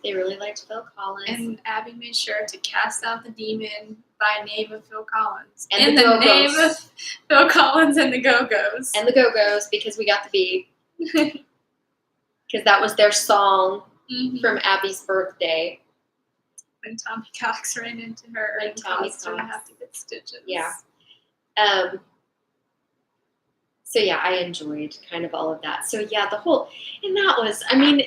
And Abby made sure to cast out the demon by name of Phil Collins. And the name of Phil Collins and the Go-Go's. And the Go-Go's, because we got the beat. Because that was their song from Abby's birthday. When Tommy Cox ran into her and caused her to have to get stitches. Yeah. So yeah, I enjoyed kind of all of that. So yeah, and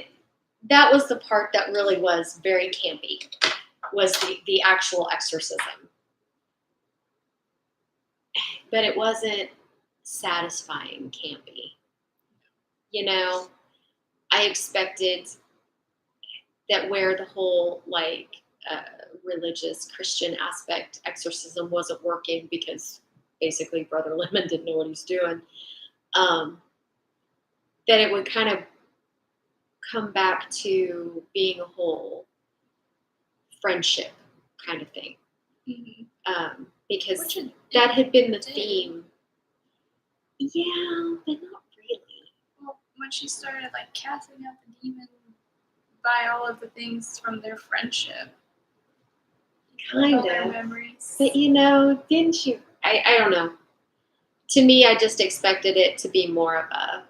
that was the part that really was very campy, was the actual exorcism. But it wasn't satisfying campy. I expected that where the whole religious Christian aspect exorcism wasn't working because basically Brother Lemon didn't know what he was doing, that it would kind of come back to being a whole friendship kind of thing. Mm-hmm. Because that had been the theme. Yeah, but not really. Well, when she started casting out the demon by all of the things from their friendship. Kind of. Their memories. But didn't you? I don't know. To me, I just expected it to be more of a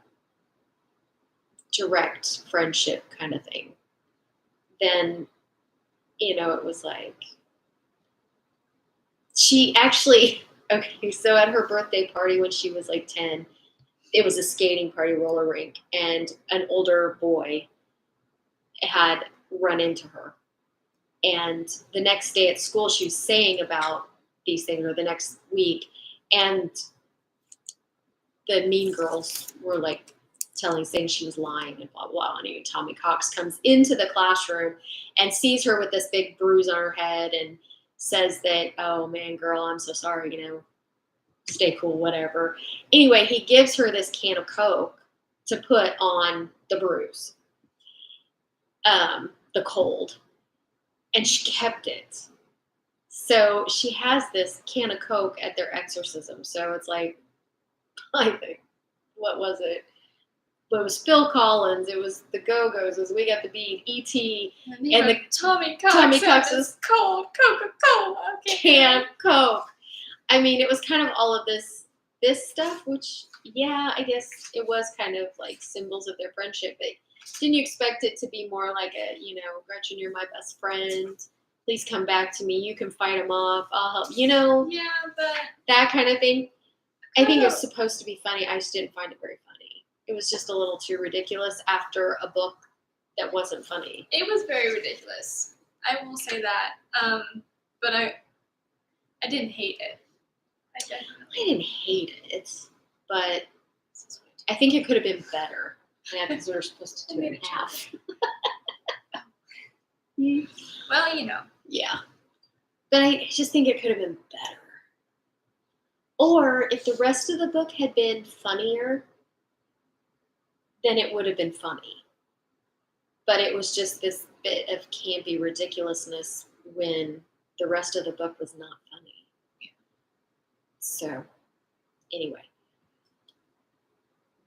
direct friendship kind of thing. Then, it was she actually, okay, so at her birthday party when she was 10, it was a skating party, roller rink, and an older boy had run into her. And the next day at school, she was saying about these things, or the next week, and the mean girls were saying she was lying and blah, blah, blah. And Tommy Cox comes into the classroom and sees her with this big bruise on her head and says that, oh man, girl, I'm so sorry, stay cool, whatever. Anyway, he gives her this can of Coke to put on the bruise, the cold, and she kept it. So she has this can of Coke at their exorcism. So it's I think, what was it? Well, it was Phil Collins. It was the Go-Go's. It was We Got the Beat, E.T. And the Tommy Cox's cold Coca-Cola can of Coke. It was kind of all of this stuff, which, yeah, I guess it was kind of symbols of their friendship. But didn't you expect it to be more Gretchen, you're my best friend. Please come back to me. You can fight them off. I'll help. Yeah, but that kind of thing. I think it was supposed to be funny. I just didn't find it very funny. It was just a little too ridiculous after a book that wasn't funny. It was very ridiculous. I will say that. But I didn't hate it. I I definitely. didn't hate it, but I think it could have been better. Yeah, because we were supposed to do it in half. Well, you know. Yeah. But I just think it could have been better. Or if the rest of the book had been funnier, then it would have been funny. But it was just this bit of campy ridiculousness when the rest of the book was not funny. So, anyway,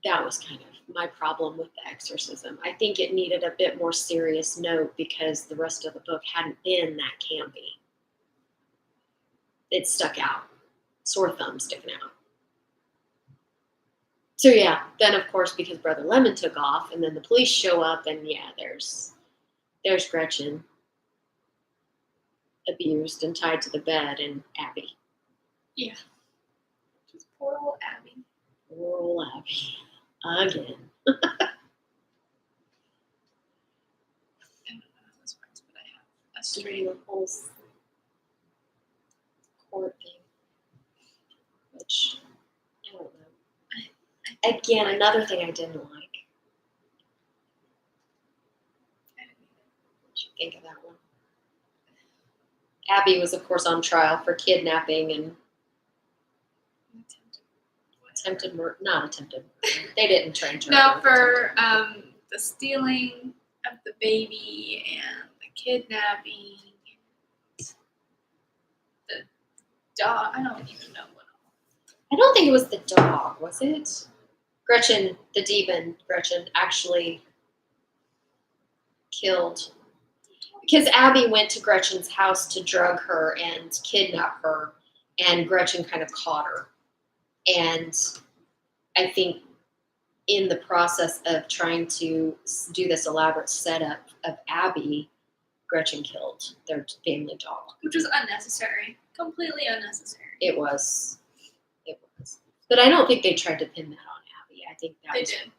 that was kind of my problem with the Exorcism. I think it needed a bit more serious note because the rest of the book hadn't been that campy. It stuck out. Sore thumb sticking out. So yeah, then of course because Brother Lemon took off and then the police show up and yeah, there's Gretchen abused and tied to the bed and Abby. Yeah. Just poor old Abby. Poor old Abby. Again. I don't know those parts, but I have a Doing string. the whole court thing. Which I don't know. Again, another thing I didn't like. What did you think of that one? Abby was, of course, on trial for kidnapping and attempted murder. Not attempted murder. They didn't try and charge No, her with for attempted murder. the stealing of the baby and the kidnapping, and the dog. I don't even know what. I don't think it was the dog, was it? Gretchen, the demon, Gretchen, actually killed. Because Abby went to Gretchen's house to drug her and kidnap her, and Gretchen kind of caught her. And I think in the process of trying to do this elaborate setup of Abby, Gretchen killed their family dog. Which was unnecessary. Completely unnecessary. It was. But I don't think they tried to pin that on Abby. I think that They was. did.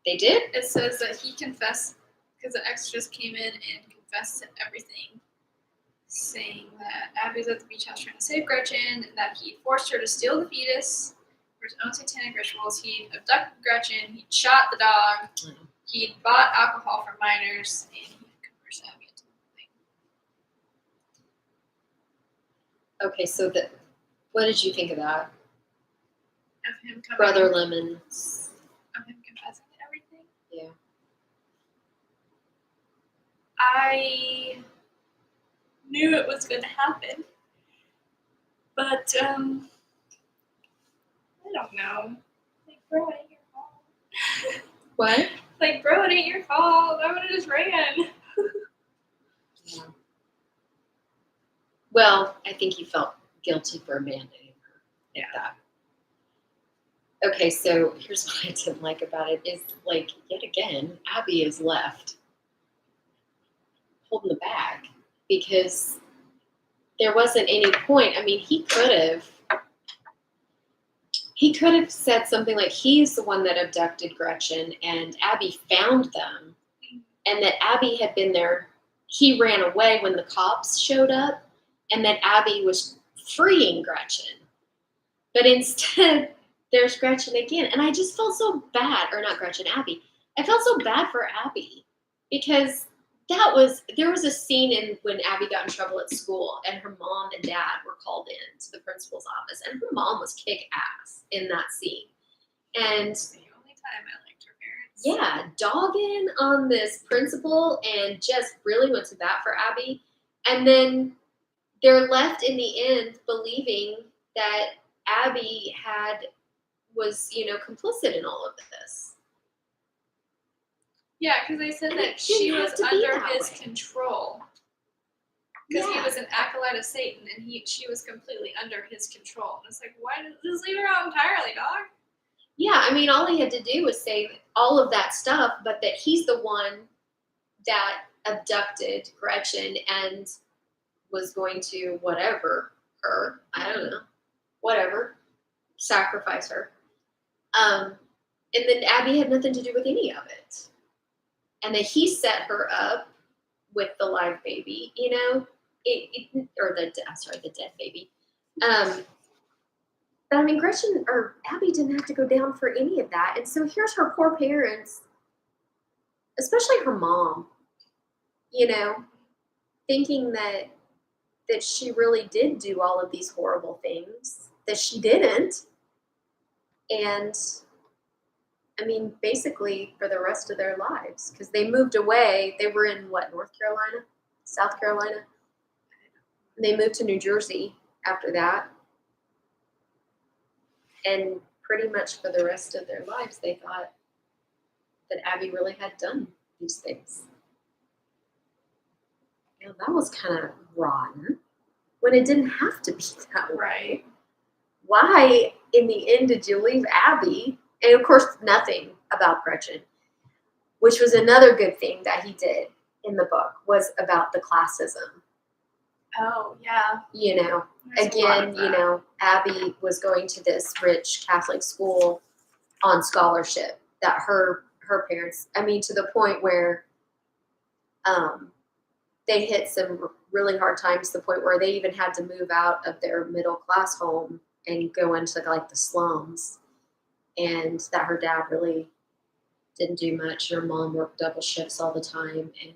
They did? It says that he confessed because the exorcist came in and confessed to everything, saying that Abby was at the beach house trying to save Gretchen and that he forced her to steal the fetus for his own satanic rituals. He abducted Gretchen. He shot the dog. Mm. He bought alcohol from minors, and he coerced Abby into the thing. Okay, so what did you think of that? Of him coming. Brother Lemon's. Of him confessing to everything. Yeah. I knew it was going to happen, but I don't know. Like, bro, it ain't your fault. What? Like, bro, it ain't your fault. I would have just ran. Yeah. Well, I think he felt guilty for abandoning her. Yeah. That. Okay, so here's what I didn't like about it is, like, yet again, Abby is left holding the bag because there wasn't any point. I mean, he could have said something like he's the one that abducted Gretchen and Abby found them and that Abby had been there. He ran away when the cops showed up and that Abby was freeing Gretchen. But instead, there's Gretchen again. And I just felt so bad, or not Gretchen, Abby. I felt so bad for Abby because there was a scene in when Abby got in trouble at school and her mom and dad were called in to the principal's office and her mom was kick ass in that scene. And It's the only time I liked her parents. yeah, dogging on this principal and just really went to bat for Abby. And then they're left in the end believing that Abby was complicit in all of this. Yeah, because they said And that it she didn't was have to be under that his way. control. Because he Yeah. was an acolyte of Satan, and she was completely under his control. And it's like, why just leave her out entirely, dog? Yeah, I mean, all he had to do was say all of that stuff, but that he's the one that abducted Gretchen and was going to I don't know, whatever, sacrifice her. And then Abby had nothing to do with any of it. And that he set her up with the live baby, or the dead baby. But I mean, Abby didn't have to go down for any of that. And so here's her poor parents, especially her mom, thinking that she really did do all of these horrible things, that she didn't. And I mean, basically for the rest of their lives, because they moved away. They were in North Carolina, South Carolina. They moved to New Jersey after that. And pretty much for the rest of their lives, they thought that Abby really had done these things. That was kind of rotten when it didn't have to be that way. Right. Why, in the end, did you leave Abby? And of course, nothing about Gretchen, which was another good thing that he did in the book, was about the classism. Oh, yeah. Abby was going to this rich Catholic school on scholarship that her parents, to the point where they hit some really hard times, to the point where they even had to move out of their middle class home and go into like the slums, and that her dad really didn't do much. Her mom worked double shifts all the time, and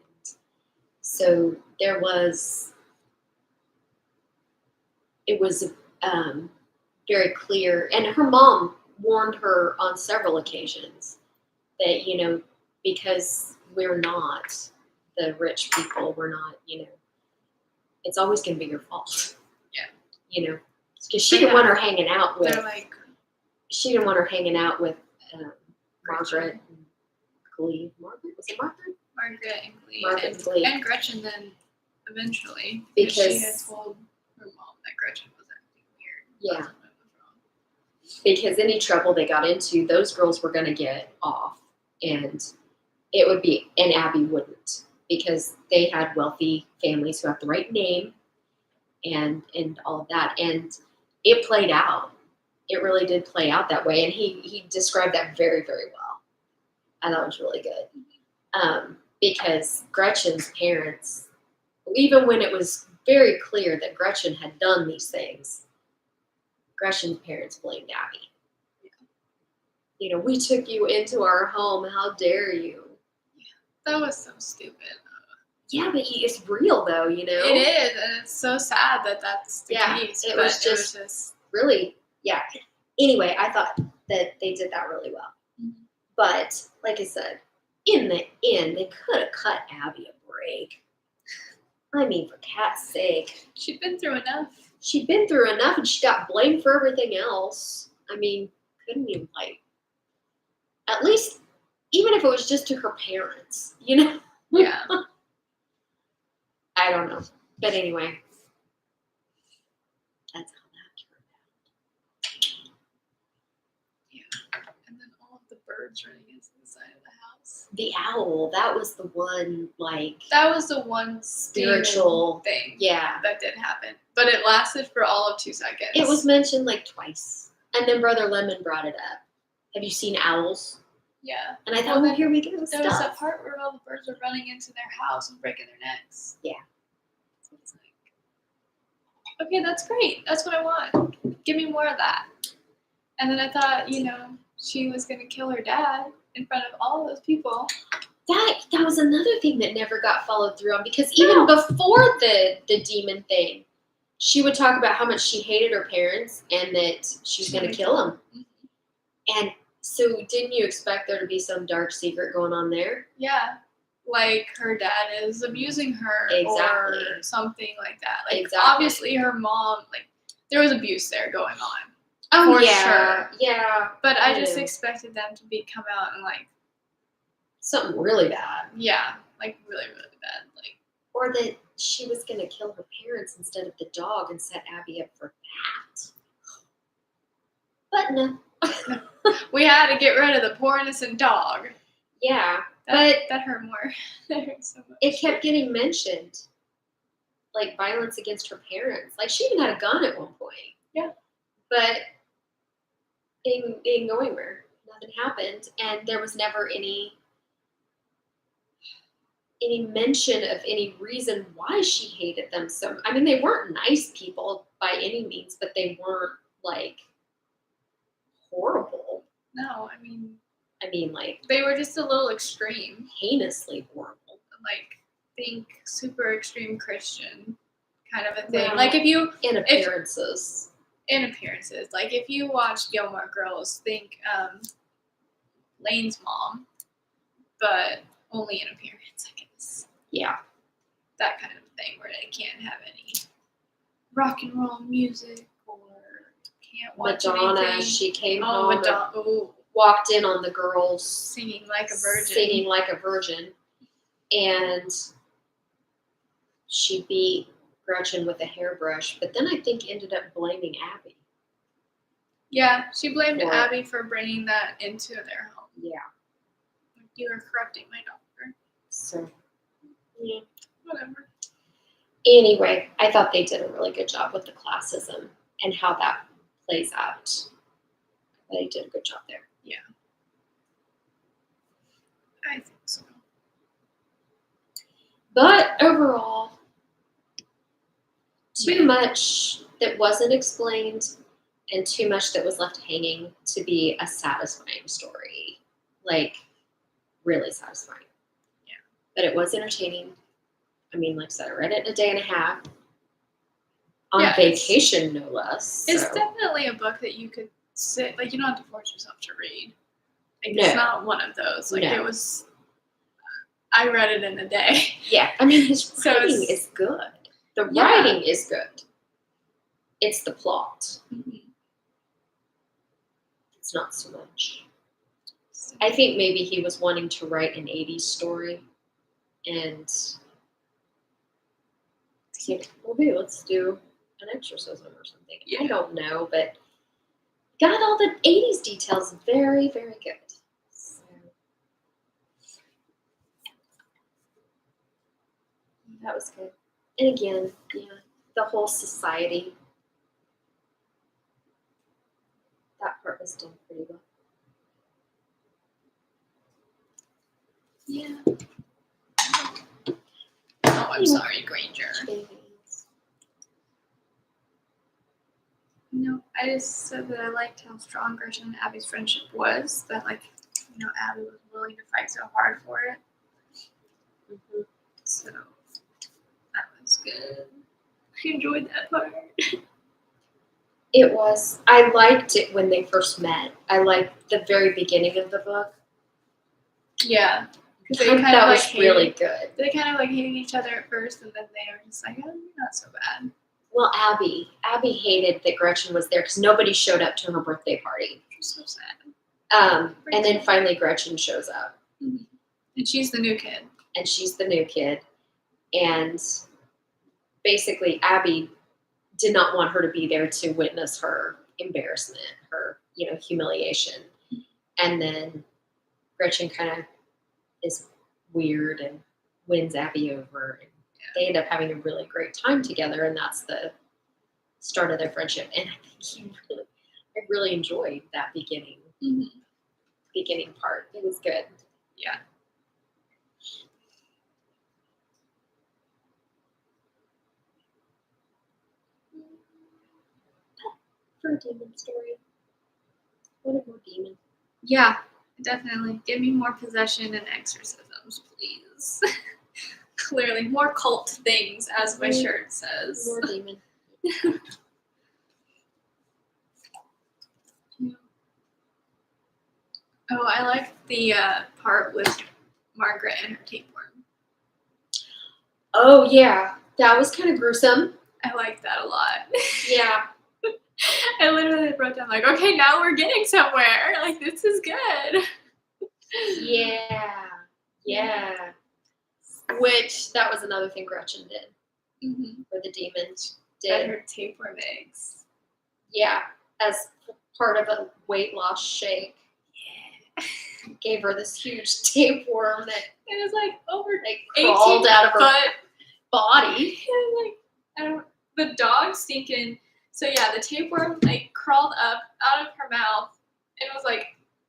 so it was very clear. And her mom warned her on several occasions that, because we're not the rich people, we're not, it's always going to be your fault. Yeah. Because she didn't want her hanging out with, like, she didn't want her hanging out with Margaret and Glee. Margaret? Was it Margaret? Margaret and Glee. Margaret and Glee. And Gretchen then, eventually. Because she had told her mom that Gretchen was acting weird. Yeah. Because any trouble they got into, those girls were going to get off. And and Abby wouldn't. Because they had wealthy families who had the right name and all of that. And it played out. It really did play out that way. And he described that very, very well. I thought it was really good. Because Gretchen's parents, even when it was very clear that Gretchen had done these things, Gretchen's parents blamed Abby. Yeah. We took you into our home. How dare you? Yeah. That was so stupid. Yeah, but it's real, though, It is, and it's so sad that that's the case. It was just really, yeah. Anyway, I thought that they did that really well. Mm-hmm. But, like I said, in the end, they could have cut Abby a break. For cat's sake. She'd been through enough. And she got blamed for everything else. Couldn't you, at least, even if it was just to her parents, Yeah. I don't know. But anyway, that's how that turned out. Yeah. And then all of the birds running into the side of the house. The owl, that was the one, that was the one spiritual thing. Yeah. That did happen. But it lasted for all of 2 seconds. It was mentioned twice. And then Brother Lemon brought it up. Have you seen owls? Yeah. And I thought, here we go. There was that part where all the birds were running into their house and breaking their necks. Yeah. So it's okay, that's great. That's what I want. Give me more of that. And then I thought, she was going to kill her dad in front of all those people. That was another thing that never got followed through on, because even before the demon thing, she would talk about how much she hated her parents and that she's going to kill them. Mm-hmm. And so didn't you expect there to be some dark secret going on there? Yeah. Her dad is abusing her or something like that. Obviously her mom, there was abuse there going on. Oh, for yeah. Sure. Yeah. But I just expected them to come out and something really bad. Yeah. Really, really bad. Or that she was going to kill her parents instead of the dog and set Abby up for that. But no. We had to get rid of the poor innocent dog. Yeah. That hurt more. That hurt so much. It kept getting mentioned. Violence against her parents. She even had a gun at one point. Yeah. But it didn't go anywhere. Nothing happened. And there was never any mention of any reason why she hated them so much. They weren't nice people by any means, but they weren't horrible. No, I mean, Like, they were just a little extreme. heinously horrible. Like, think super extreme Christian kind of a thing. Well, like, if you... In appearances. In appearances. Like, if you watch Gilmore Girls, think Lane's mom, but only in appearance, I guess. Yeah. That kind of thing where they can't have any rock and roll music or can't watch Madonna, anything. she came home Madonna. and walked in on the girls Singing like a virgin. Singing like a virgin. And she beat Gretchen with a hairbrush, but then I think ended up blaming Abby. Yeah, she blamed Abby for bringing that into their home. Yeah. You are corrupting my daughter. So, yeah. Whatever. Anyway, I thought they did a really good job with the classism and how that plays out. They did a good job there. Yeah. I think so. But overall, too much that wasn't explained and too much that was left hanging to be a satisfying story. Like, really satisfying. Yeah. But it was entertaining. I mean, like I said, I read it in a day and a half. On vacation, no less. It's so. definitely a book that you could sit, like, you don't have to force yourself to read. Like, No. It's not one of those. Like, It was, I read it in a day. Yeah, I mean, his writing is good. The writing is good. It's the plot. Mm-hmm. It's not so much. I think maybe he was wanting to write an 80s story. And he's like, well, hey, let's do an exorcism or something. Yeah. I don't know, but got all the 80s details very, very good. So, that was good. And again, the whole society. That part was done pretty well. Yeah. Oh, I'm sorry, Granger. No, I just said that I liked how strong Gretchen and Abby's friendship was. That, like, Abby was willing to fight so hard for it. Mm-hmm. So, that was good. I enjoyed that part. It was. I liked it when they first met. I liked the very beginning of the book. Yeah. That was really good. They kind of like hated each other at first, and then they were just like, oh, you're not so bad. Well, Abby hated that Gretchen was there because nobody showed up to her birthday party. Which was so sad. And then finally Gretchen shows up. Mm-hmm. And she's the new kid. And basically Abby did not want her to be there to witness her embarrassment, her, humiliation. And then Gretchen kind of is weird and wins Abby over. And they end up having a really great time together, and that's the start of their friendship. And I think I really enjoyed that beginning part. It was good. Yeah. For a demon story. What a more demon. Yeah, definitely. Give me more possession and exorcisms, please. Clearly, more cult things, as my shirt says. More demon. Oh, I like the part with Margaret and her tapeworm. Oh, yeah. That was kind of gruesome. I like that a lot. Yeah. I literally wrote down, like, okay, now we're getting somewhere. Like, this is good. Yeah. Which, that was another thing Gretchen did. Mm-hmm. Or the demons did. And her tapeworm eggs. Yeah. As part of a weight loss shake. Yeah. Gave her this huge tapeworm that it was like over crawled out of her body. And the dog stinking. So yeah, the tapeworm crawled up out of her mouth and was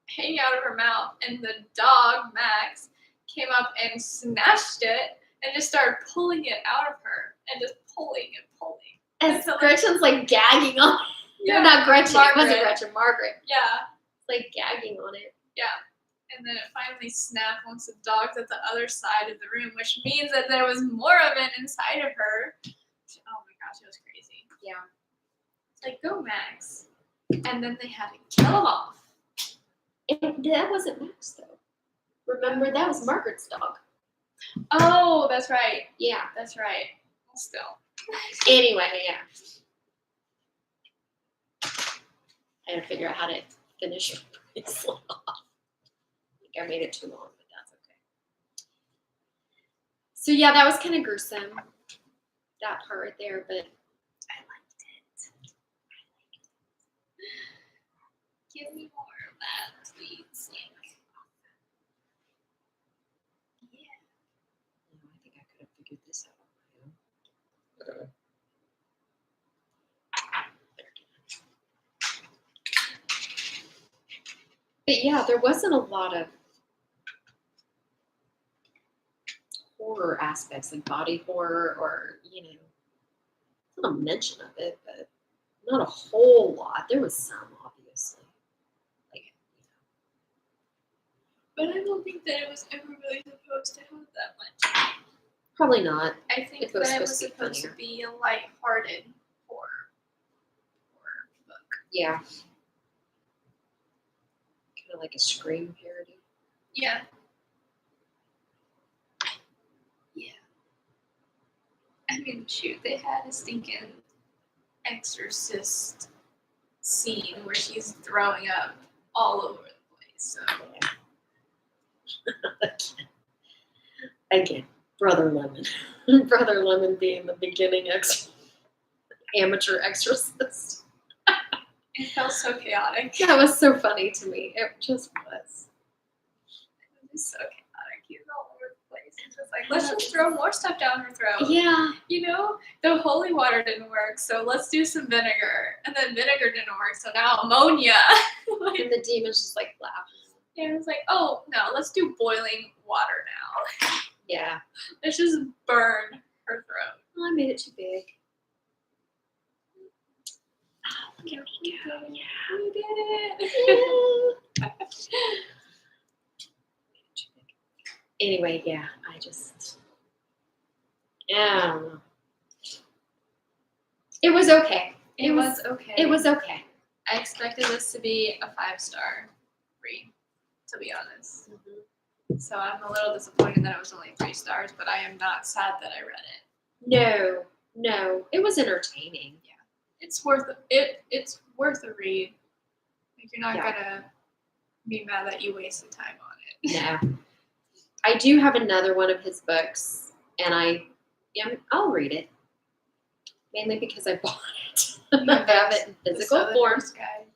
hanging out of her mouth, and the dog Max came up and snatched it and just started pulling it out of her and just pulling and pulling. And so Gretchen's gagging on. No, not Gretchen. It wasn't Margaret. Gretchen. Margaret. Yeah. Like gagging on it. Yeah. And then it finally snapped once the dog's at the other side of the room, which means that there was more of it inside of her. Oh my gosh, it was crazy. Yeah. It's like, go Max. And then they had to kill him off. That wasn't Max, though. Remember, that was Margaret's dog. Oh, that's right. Yeah. That's right. Still. Anyway, yeah. I had to figure out how to finish this off. I think I made it too long, but that's okay. So yeah, that was kind of gruesome. That part right there, but I liked it. Give me more of that, please. Yeah. I think I could have figured this out on my own. But yeah, there wasn't a lot of horror aspects, like body horror, or not a mention of it, but not a whole lot. There was some, obviously. But I don't think that it was ever really supposed to have that much. Probably not. I think If it was that it was supposed supposed to to be be a lighthearted horror book. Yeah. Kind of like a Scream parody. Yeah. Yeah. I mean, shoot, they had a stinking exorcist scene where she's throwing up all over the place. So Again, Brother Lemon. Brother Lemon being the beginning amateur exorcist. it felt so chaotic. That was so funny to me. It just was. It was so chaotic. He was all over the place. It's just like, let's just throw more stuff down her throat. Yeah. The holy water didn't work, so let's do some vinegar. And then vinegar didn't work, so now ammonia. And the demon's just like laughing. And it's like, oh, no, let's do boiling water now. Yeah. Let's just burn her throat. Well, I made it too big. Oh, look at me go. Yeah. We did it. Anyway, yeah, I don't know. It was okay. It was okay. It was okay. I expected this to be a 5-star read, to be honest. Mm-hmm. So I'm a little disappointed that it was only 3 stars, but I am not sad that I read it. No, it was entertaining. Yeah, it's worth it. It's worth a read. Like, you're not gonna be mad that you wasted time on it. No, I do have another one of his books, and I'll read it mainly because I bought it. I have it in physical form. Guide.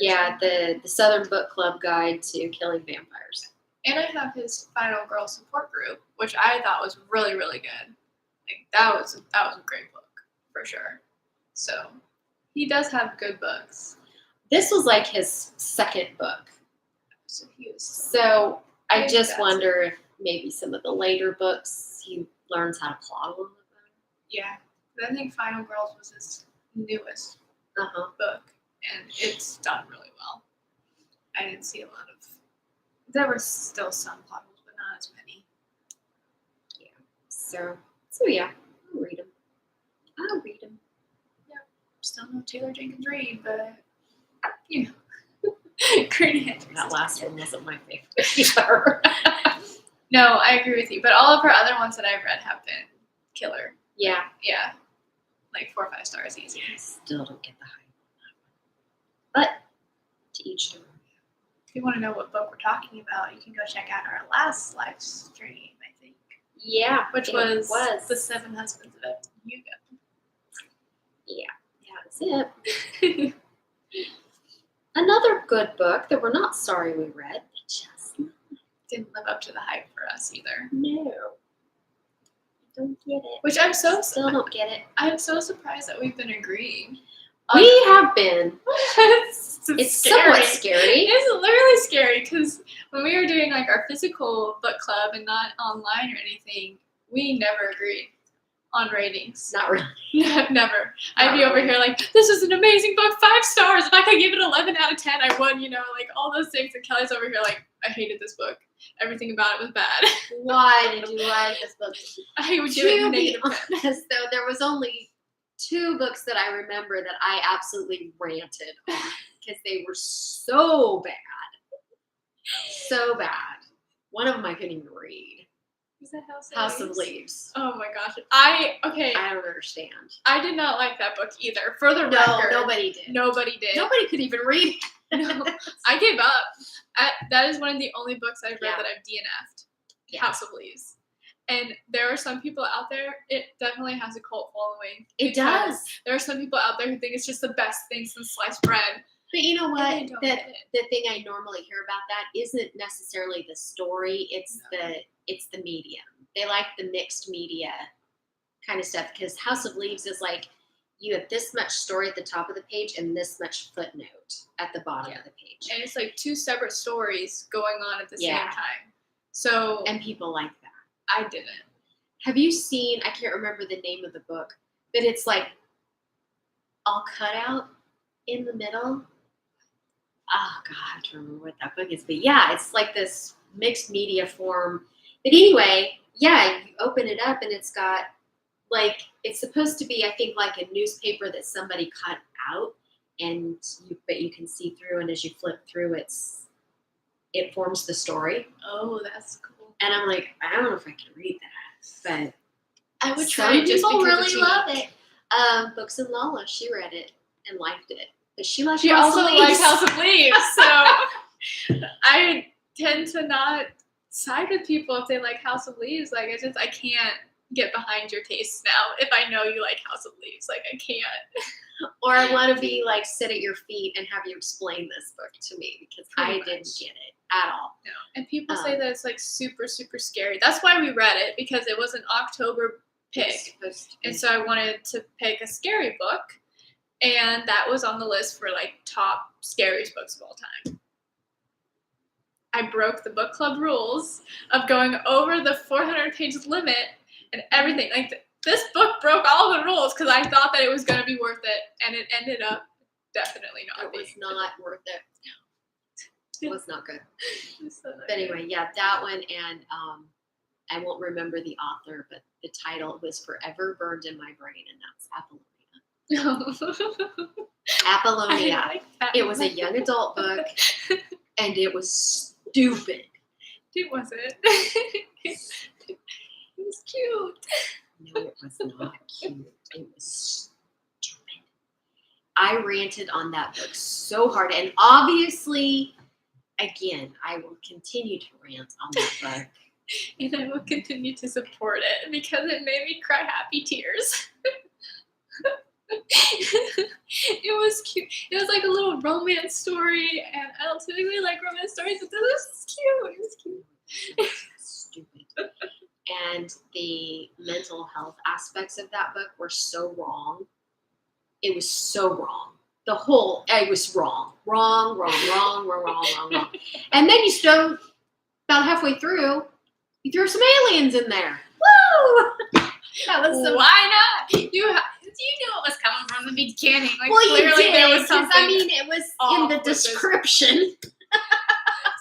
Yeah, the Southern Book Club Guide to Killing Vampires. And I have his Final Girl support group, which I thought was really, really good. Like, that was a great book for sure. So he does have good books. This was like his second book. So I just wonder if maybe some of the later books he learns how to plot a little bit better. Yeah, I think Final Girls was his newest book, and it's done really well. I didn't see a lot of. There were still some plot holes, but not as many. Yeah. So yeah, I'll read them. Yeah. Still no Taylor Jenkins Reid, but Grady Hendrix. That last one wasn't my favorite either. No, I agree with you. But all of her other ones that I've read have been killer. Yeah. Yeah. Like 4 or 5 stars easy. I still don't get the hype on that one. But to each their own. If you want to know what book we're talking about, you can go check out our last live stream, I think. Yeah. Which was The 7 Husbands of Yuga. Yeah. That's it. Another good book that we're not sorry we read, but just didn't live up to the hype for us either. No. I don't get it. Which I'm so still don't get it. I'm so surprised that we've been agreeing. We have been. It's somewhat scary. It's literally scary because when we were doing like our physical book club and not online or anything, we never agreed on ratings. Not really. Never. I'd be over here like, this is an amazing book, 5 stars. If I could give it 11 out of 10, I would, like all those things. And Kelly's over here like, I hated this book. Everything about it was bad. Why did you like this book? I would give it To a be negative 10. honest, though, there was only 2 books that I remember that I absolutely ranted on because they were so bad. So bad. One of them I couldn't even read. Was that House of Leaves. Oh my gosh. I don't understand. I did not like that book either. For the No, record. nobody did. Nobody did. Nobody could even read it. No, I gave up. That is one of the only books I've read Yeah. that I've DNF'd. Yeah. House of Leaves. And there are some people out there, it definitely has a cult following. It because does. There are some people out there who think it's just the best thing since sliced bread. But you know what? And they don't get it. The thing I normally hear about that isn't necessarily the story. It's the medium. They like the mixed media kind of stuff because House of Leaves is like you have this much story at the top of the page and this much footnote at the bottom of the page. And it's like 2 separate stories going on at the same Yeah. time. So And people like that. I didn't. Have you seen, I can't remember the name of the book, but it's like all cut out in the middle. Oh, God, I don't remember what that book is. But yeah, it's like this mixed media form. But anyway, yeah, you open it up and it's got like, it's supposed to be, I think, like a newspaper that somebody cut out. But you can see through. And as you flip through, it forms the story. Oh, that's cool. And I'm like, I don't know if I can read that. But I would some try it just people because really it's love unique. it. Books and Lala, she read it and liked it. But she liked She House also of likes Leaves. House of Leaves, so I tend to not side with people if they like House of Leaves. Like I can't get behind your tastes now if I know you like House of Leaves. Like I can't. Or I want to be like sit at your feet and have you explain this book to me because Pretty I much. didn't get it at all. No. And people say that it's like super, super scary. That's why we read it because it was an October pick. It's supposed to be. And so I wanted to pick a scary book. And that was on the list for like top scariest books of all time. I broke the book club rules of going over the 400-page limit and everything. Like this book broke all the rules because I thought that it was going to be worth it, and it ended up definitely not It being. was not worth it. It was not good. So But anyway, yeah, that one, and I won't remember the author, but the title was forever burned in my brain, and that's Apollonia. Apollonia. I like that. It was a young adult book, and it was stupid. It wasn't. It was cute. No, it was not cute. It was stupid. I ranted on that book so hard, and obviously, again, I will continue to rant on that book. And I will continue to support it because it made me cry happy tears. It was cute. It was like a little romance story, and I don't typically like romance stories, but this was cute. It was cute. Stupid. And the mental health aspects of that book were so wrong. It was so wrong. It was wrong. Wrong. And then you stove about halfway through, you threw some aliens in there. Woo! That was so Why not? You knew it was coming from the beginning. Like well, you clearly did, there was 'cause, something. I mean, it was off in the with this. description.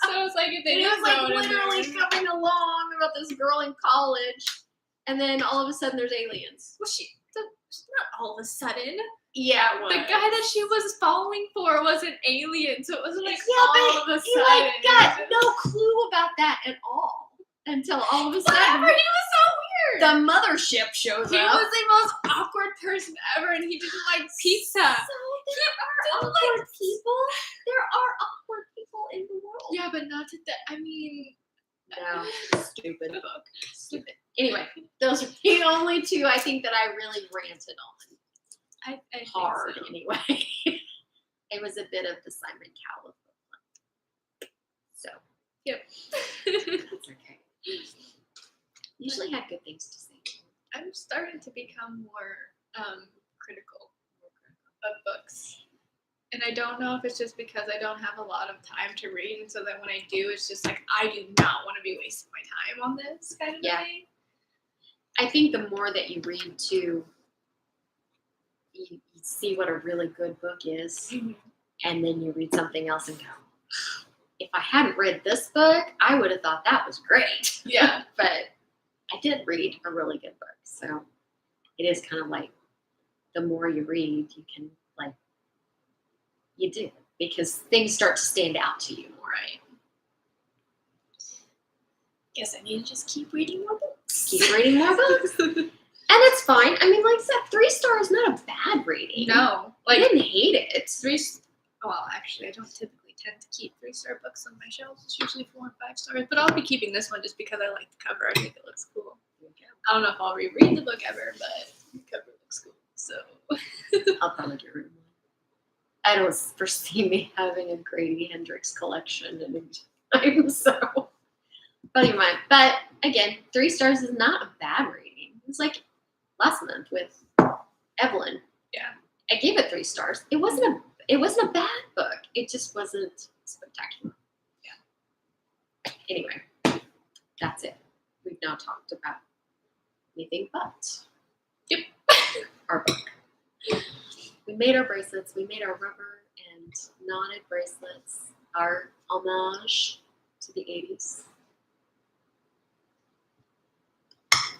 So it's like if they It didn't was like throw it in literally there. coming along about this girl in college, and then all of a sudden there's aliens. Well, not all of a sudden. Yeah, The guy that she was falling for was an alien, so it wasn't like Yeah, all of a he sudden. like got no clue about that at all until all of a sudden Whatever, he was so weird. the mothership shows He up. was the most awkward person ever, and he didn't like pizza. So there are awkward people. There are awkward people in the world. Yeah, but not to that. I mean, No, stupid book. Stupid. Anyway, those are the only 2 I think that I really ranted on. I think Hard, so. anyway. It was a bit of the Simon Cowell book. So, Yep. that's okay. Usually had good things to say. I'm starting to become more critical of books. And I don't know if it's just because I don't have a lot of time to read, and so that when I do, it's just like, I do not want to be wasting my time on this kind of Yeah. thing. I think the more that you read too, you see what a really good book is, and then you read something else and go, if I hadn't read this book, I would have thought that was great. Yeah. But I did read a really good book, so it is kind of like the more you read, you can like you do because things start to stand out to you more. Right. Guess I need to just keep reading more books. Keep reading more books. And it's fine. I mean, like I said, 3 stars not a bad rating. No. I Like didn't hate it. 3 well, actually I don't typically tend to keep 3-star books on my shelves. It's usually 4 and 5 stars. But I'll be keeping this one just because I like the cover. I think it looks cool. I don't know if I'll reread the book ever, but the cover looks cool. So I'll probably get rid of mine. I don't foresee me having a Grady Hendrix collection anytime, so probably mine. But again, 3 stars is not a bad rating. It was like last month with Evelyn. Yeah. I gave it 3 stars. It wasn't a bad book. It just wasn't spectacular. Yeah. Anyway, that's it. We've now talked about anything but our book. We made our bracelets. We made our rubber and knotted bracelets. Our homage to the 80s.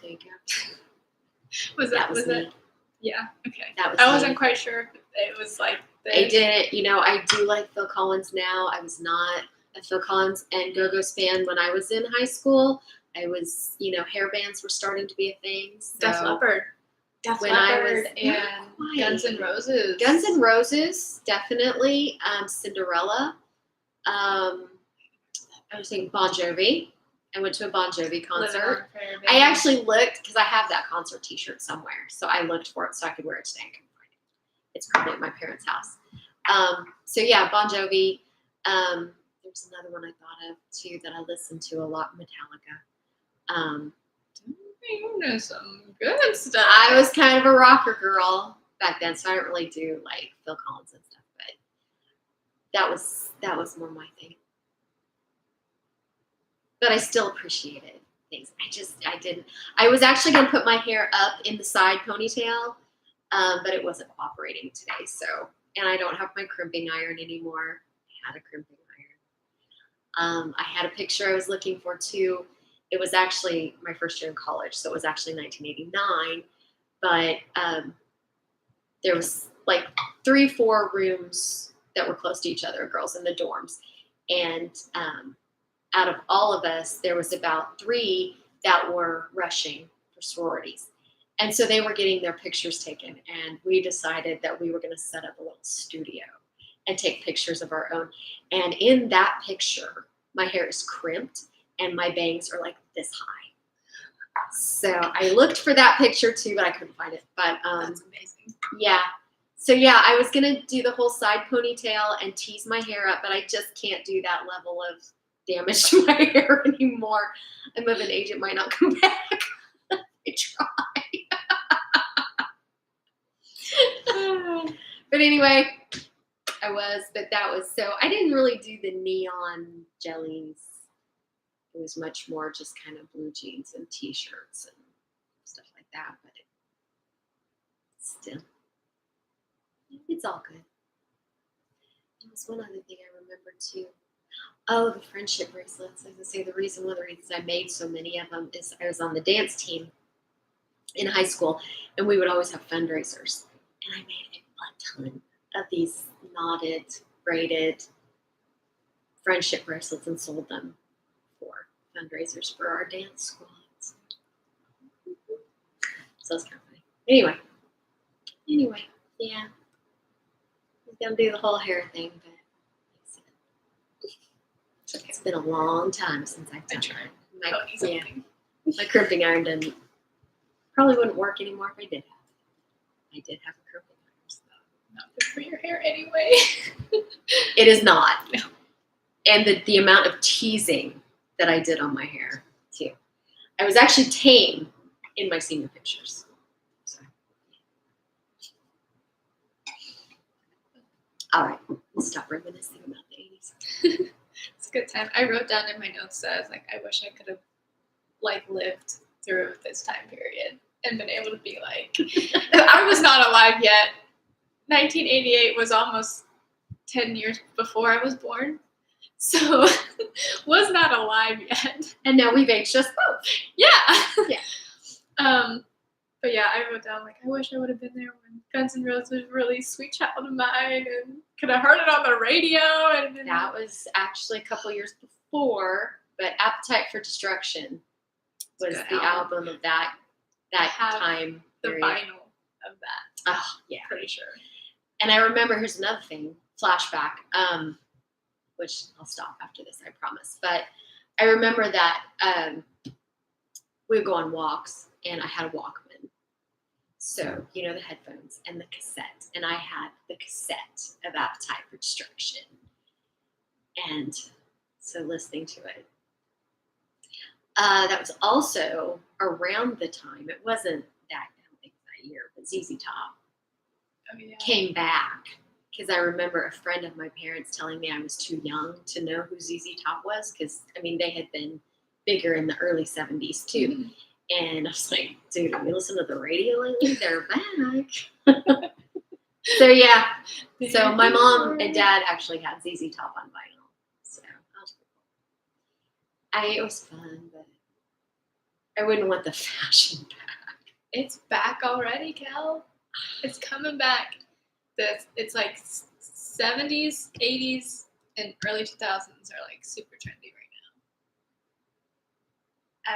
There you go. that was me. it? Yeah. Okay. That was I me. wasn't quite sure if it was like I did. I do like Phil Collins now. I was not a Phil Collins and Go-Go's fan when I was in high school. I was, hair bands were starting to be a thing. So Def Leppard. When I was and Guns N' Roses. Guns N' Roses, definitely. Cinderella. I was saying Bon Jovi. I went to a Bon Jovi concert. I actually looked because I have that concert T-shirt somewhere, so I looked for it so I could wear it today. I couldn't find it. It's probably at my parents' house. So yeah, Bon Jovi. There's another one I thought of too that I listened to a lot. Metallica. You know some good stuff. I was kind of a rocker girl back then, so I didn't really do like Phil Collins and stuff, but that was more my thing. But I still appreciated things. I didn't. I was actually going to put my hair up in the side ponytail, but it wasn't cooperating today. So, and I don't have my crimping iron anymore. I had a crimping iron. I had a picture I was looking for too. It was actually my first year in college, so it was actually 1989. But there was like 3-4 rooms that were close to each other, girls in the dorms, and out of all of us, there was about 3 that were rushing for sororities. And so they were getting their pictures taken. And we decided that we were going to set up a little studio and take pictures of our own. And in that picture, my hair is crimped and my bangs are like this high. So I looked for that picture too, but I couldn't find it. But that's amazing. Yeah. So yeah, I was going to do the whole side ponytail and tease my hair up, but I just can't do that level of damage to my hair anymore. I'm of an age it might not come back. I try. But anyway, so I didn't really do the neon jellies. It was much more just kind of blue jeans and t-shirts and stuff like that, but still, it's all good. There was one other thing I remembered too. Oh, the friendship bracelets. I was going to say one of the reasons I made so many of them is I was on the dance team in high school, and we would always have fundraisers. And I made a ton of these knotted, braided friendship bracelets and sold them for fundraisers for our dance squads. So it's kind of funny. Anyway, yeah. I was going to do the whole hair thing, but it's been a long time since I've done it. My crimping iron probably wouldn't work anymore if I did have it. I did have a crimping iron, so not good for your hair anyway. It is not. No. And the amount of teasing that I did on my hair too. I was actually tame in my senior pictures. So. All right, let's stop reminiscing about the 80s. It's a good time. I wrote down in my notes that I was like, I wish I could have lived through this time period and been able to be like, I was not alive yet. 1988 was almost 10 years before I was born. So, was not alive yet. And now we've aged us both. Yeah. Yeah. But yeah, I wrote down, like, I wish I would have been there when Guns N' Roses released Sweet Child of Mine and could have heard it on the radio. And That was actually a couple years before, but Appetite for Destruction was Good the album of that have time the period. vinyl of that. Oh, yeah. Pretty sure. And I remember, here's another thing, flashback, which I'll stop after this, I promise. But I remember that we would go on walks, and I had a Walkman. So, you know, the headphones and the cassette. And I had the cassette of Appetite for Destruction. And so listening to it. That was also around the time, it wasn't that, I don't think that year, but ZZ Top came back. Because I remember a friend of my parents telling me I was too young to know who ZZ Top was. Because, I mean, they had been bigger in the early 70s too. Mm-hmm. And I was like, dude, have you listened to the radio lately? They're back. So, yeah. So, my mom and dad actually had ZZ Top on vinyl. So, that was pretty cool. It was fun, but I wouldn't want the fashion back. It's back already, Cal. It's coming back. It's like 70s, 80s, and early 2000s are like super trendy right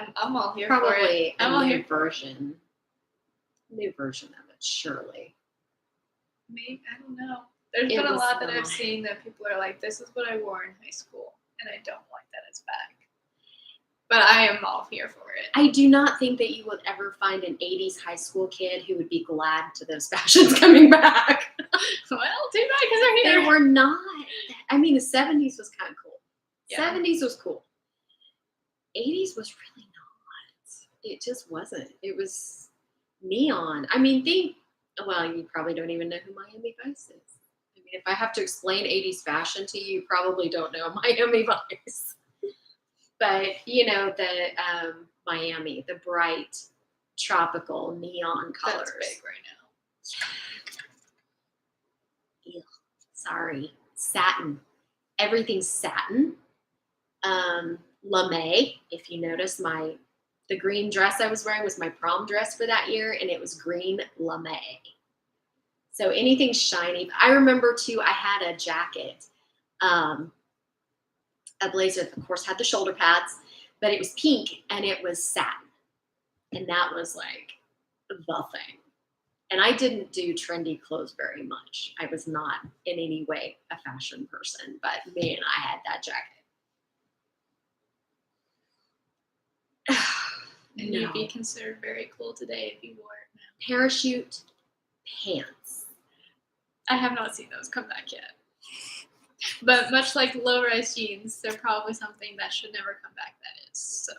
now. I'm all here for it. I'm all here version. New version of it, surely. Maybe, I don't know. There's been a lot that I've seen that people are like, this is what I wore in high school, and I don't like that it's back. But I am all here for it. I do not think that you would ever find an 80s high school kid who would be glad to those fashions coming back. Well, too bad because they're here. They were not. I mean, the 70s was kind of cool. Yeah. 70s was cool. 80s was really not. It just wasn't. It was neon. I mean, well, you probably don't even know who Miami Vice is. I mean, if I have to explain 80s fashion to you, you probably don't know Miami Vice. But, you know, the Miami, the bright, tropical, neon colors. That's big right now. Ew, sorry. Satin. Everything's satin. Lame. If you notice, the green dress I was wearing was my prom dress for that year, and it was green lame. So anything shiny. I remember, too, I had a jacket. A blazer that, of course, had the shoulder pads, but it was pink and it was satin. And that was like the thing. And I didn't do trendy clothes very much. I was not in any way a fashion person, but man, I had that jacket. And you'd be considered very cool today if you wore it now. Parachute pants. I have not seen those come back yet. But much like low-rise jeans, they're probably something that should never come back, that is. So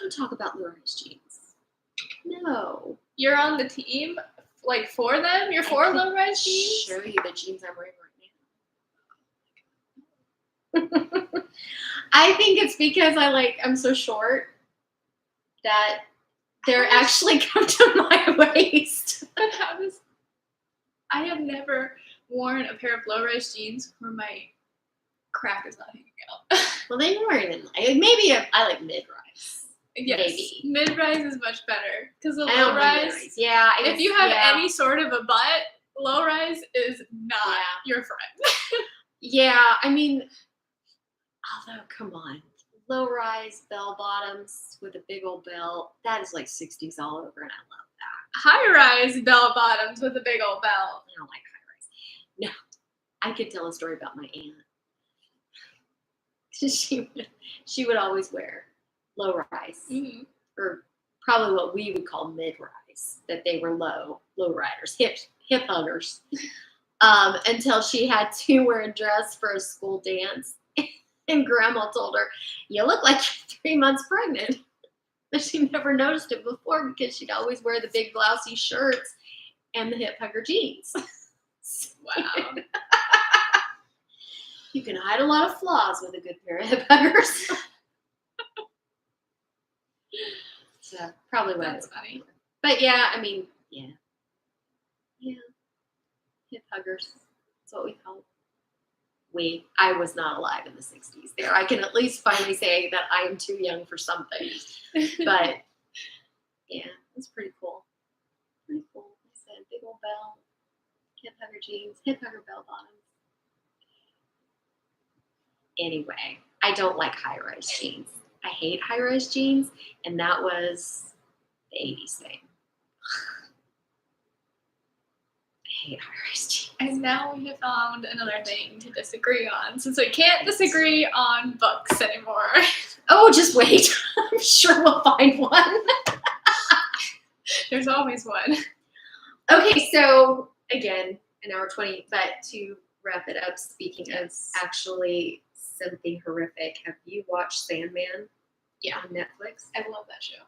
don't talk about low-rise jeans. No. You're on the team, like, for them? You're for low-rise jeans? Show you the jeans I'm wearing right now. I think it's because I'm so short that they're actually come to my waist. But I have never worn a pair of low-rise jeans where my crack is not hanging out. Well, then you're wearing them. Maybe I like mid-rise. Yes, maybe. Mid-rise is much better because the low-rise. Yeah. If you have any sort of a butt, low-rise is not your friend. Yeah, I mean, although, come on. Low-rise bell-bottoms with a big old belt, that is like 60s all over, and I love that. High-rise bell-bottoms with a big old belt. I don't like high-rise. No, I could tell a story about my aunt. She would always wear low-rise, or probably what we would call mid-rise, that they were low riders, hip huggers, until she had to wear a dress for a school dance. And Grandma told her, "You look like you're 3 months pregnant." But she never noticed it before because she'd always wear the big blousy shirts and the hip hugger jeans. Wow. You can hide a lot of flaws with a good pair of hip huggers. So probably what That's funny. But yeah, I mean, yeah. Hip huggers. That's what we call it. I was not alive in the 60s there. I can at least finally say that I am too young for something. But yeah, it's pretty cool. Pretty cool. Like I said, big old bell, hip hugger jeans, hip hugger bell bottoms. Anyway, I don't like high-rise jeans. I hate high-rise jeans, and that was the 80s thing. I hate high-rise jeans. And now we have found another thing to disagree on, since we can't disagree on books anymore. Oh, just wait. I'm sure we'll find one. There's always one. Okay, so again, an hour 20, but to wrap it up, speaking of actually something horrific, have you watched Sandman? Yeah. On Netflix? I love that show.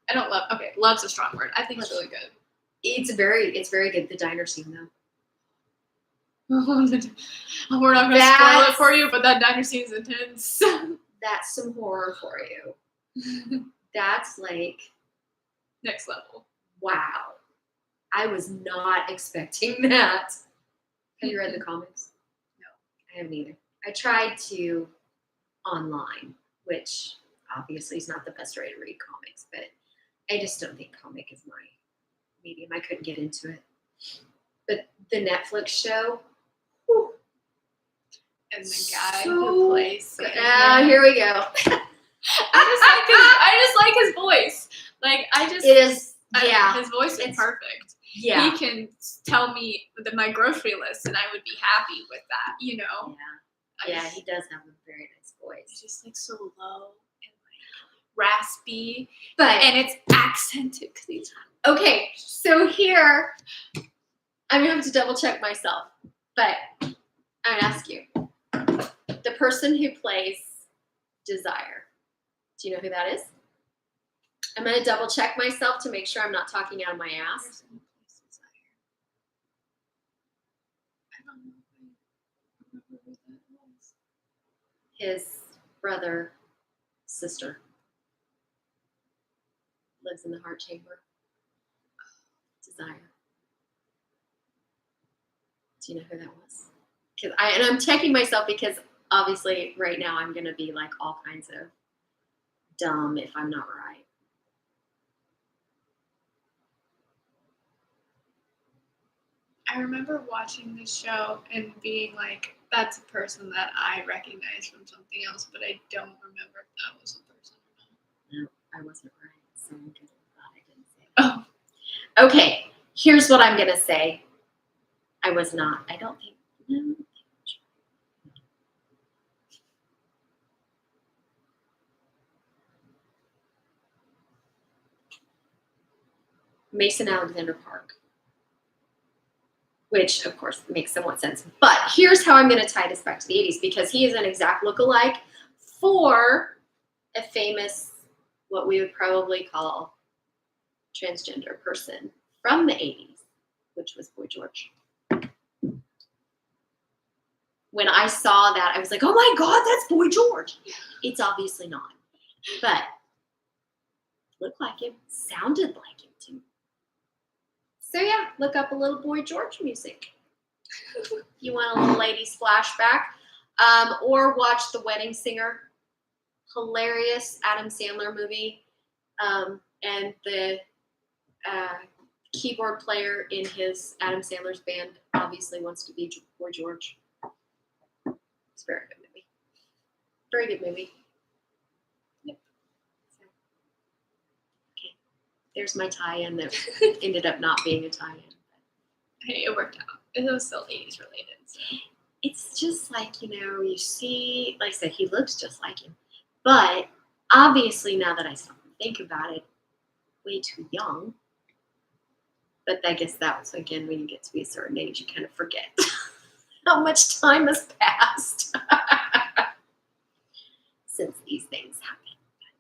I don't love, okay, love's a strong word. I think it's really good. It's very good. The diner scene, though. We're not going to spoil it for you, but that diner scene is intense. That's some horror for you. That's like next level. Wow. I was not expecting that. Have you read the comics? No. I haven't either. I tried to online, which obviously is not the best way to read comics, but I just don't think comic is my medium. I couldn't get into it. But the Netflix show, whew, and the guy who plays here we go. I just like his voice. Like it is. Yeah, his voice is perfect. Yeah, he can tell me my grocery list, and I would be happy with that. You know. Yeah, he does have a very nice voice. It's just like so low and like raspy, and it's accented because he's okay. So here, I'm gonna have to double check myself, but I'm gonna ask you, the person who plays Desire. Do you know who that is? I'm going to double check myself to make sure I'm not talking out of my ass. I don't know if I remember who that was. His brother, sister, lives in the heart chamber. Desire. Do you know who that was? And I'm checking myself because obviously right now I'm going to be like all kinds of dumb if I'm not right. I remember watching this show and being like, that's a person that I recognize from something else, but I don't remember if that was a person or not. No, I wasn't right. So I'm good. I didn't say that. Oh. Okay, here's what I'm going to say. I was not. I don't think. No. Mason Alexander Park. Which, of course, makes somewhat sense. But here's how I'm going to tie this back to the 80s, because he is an exact lookalike for a famous, what we would probably call transgender person from the 80s, which was Boy George. When I saw that, I was like, oh my God, that's Boy George. It's obviously not. But looked like him, sounded like him too. So yeah, look up a little Boy George music. If you want a little ladies flashback. Or watch The Wedding Singer. Hilarious Adam Sandler movie. And the keyboard player in his Adam Sandler's band obviously wants to be Boy George. It's a very good movie. Very good movie. Yep. So, okay. There's my tie-in that ended up not being a tie-in. Hey, it worked out. It was still 80s related. So. It's just like, you see, like I said, he looks just like him. But obviously, now that I stop and think about it, way too young. But I guess that was, again, when you get to be a certain age, you kind of forget how much time has passed since these things happened. But,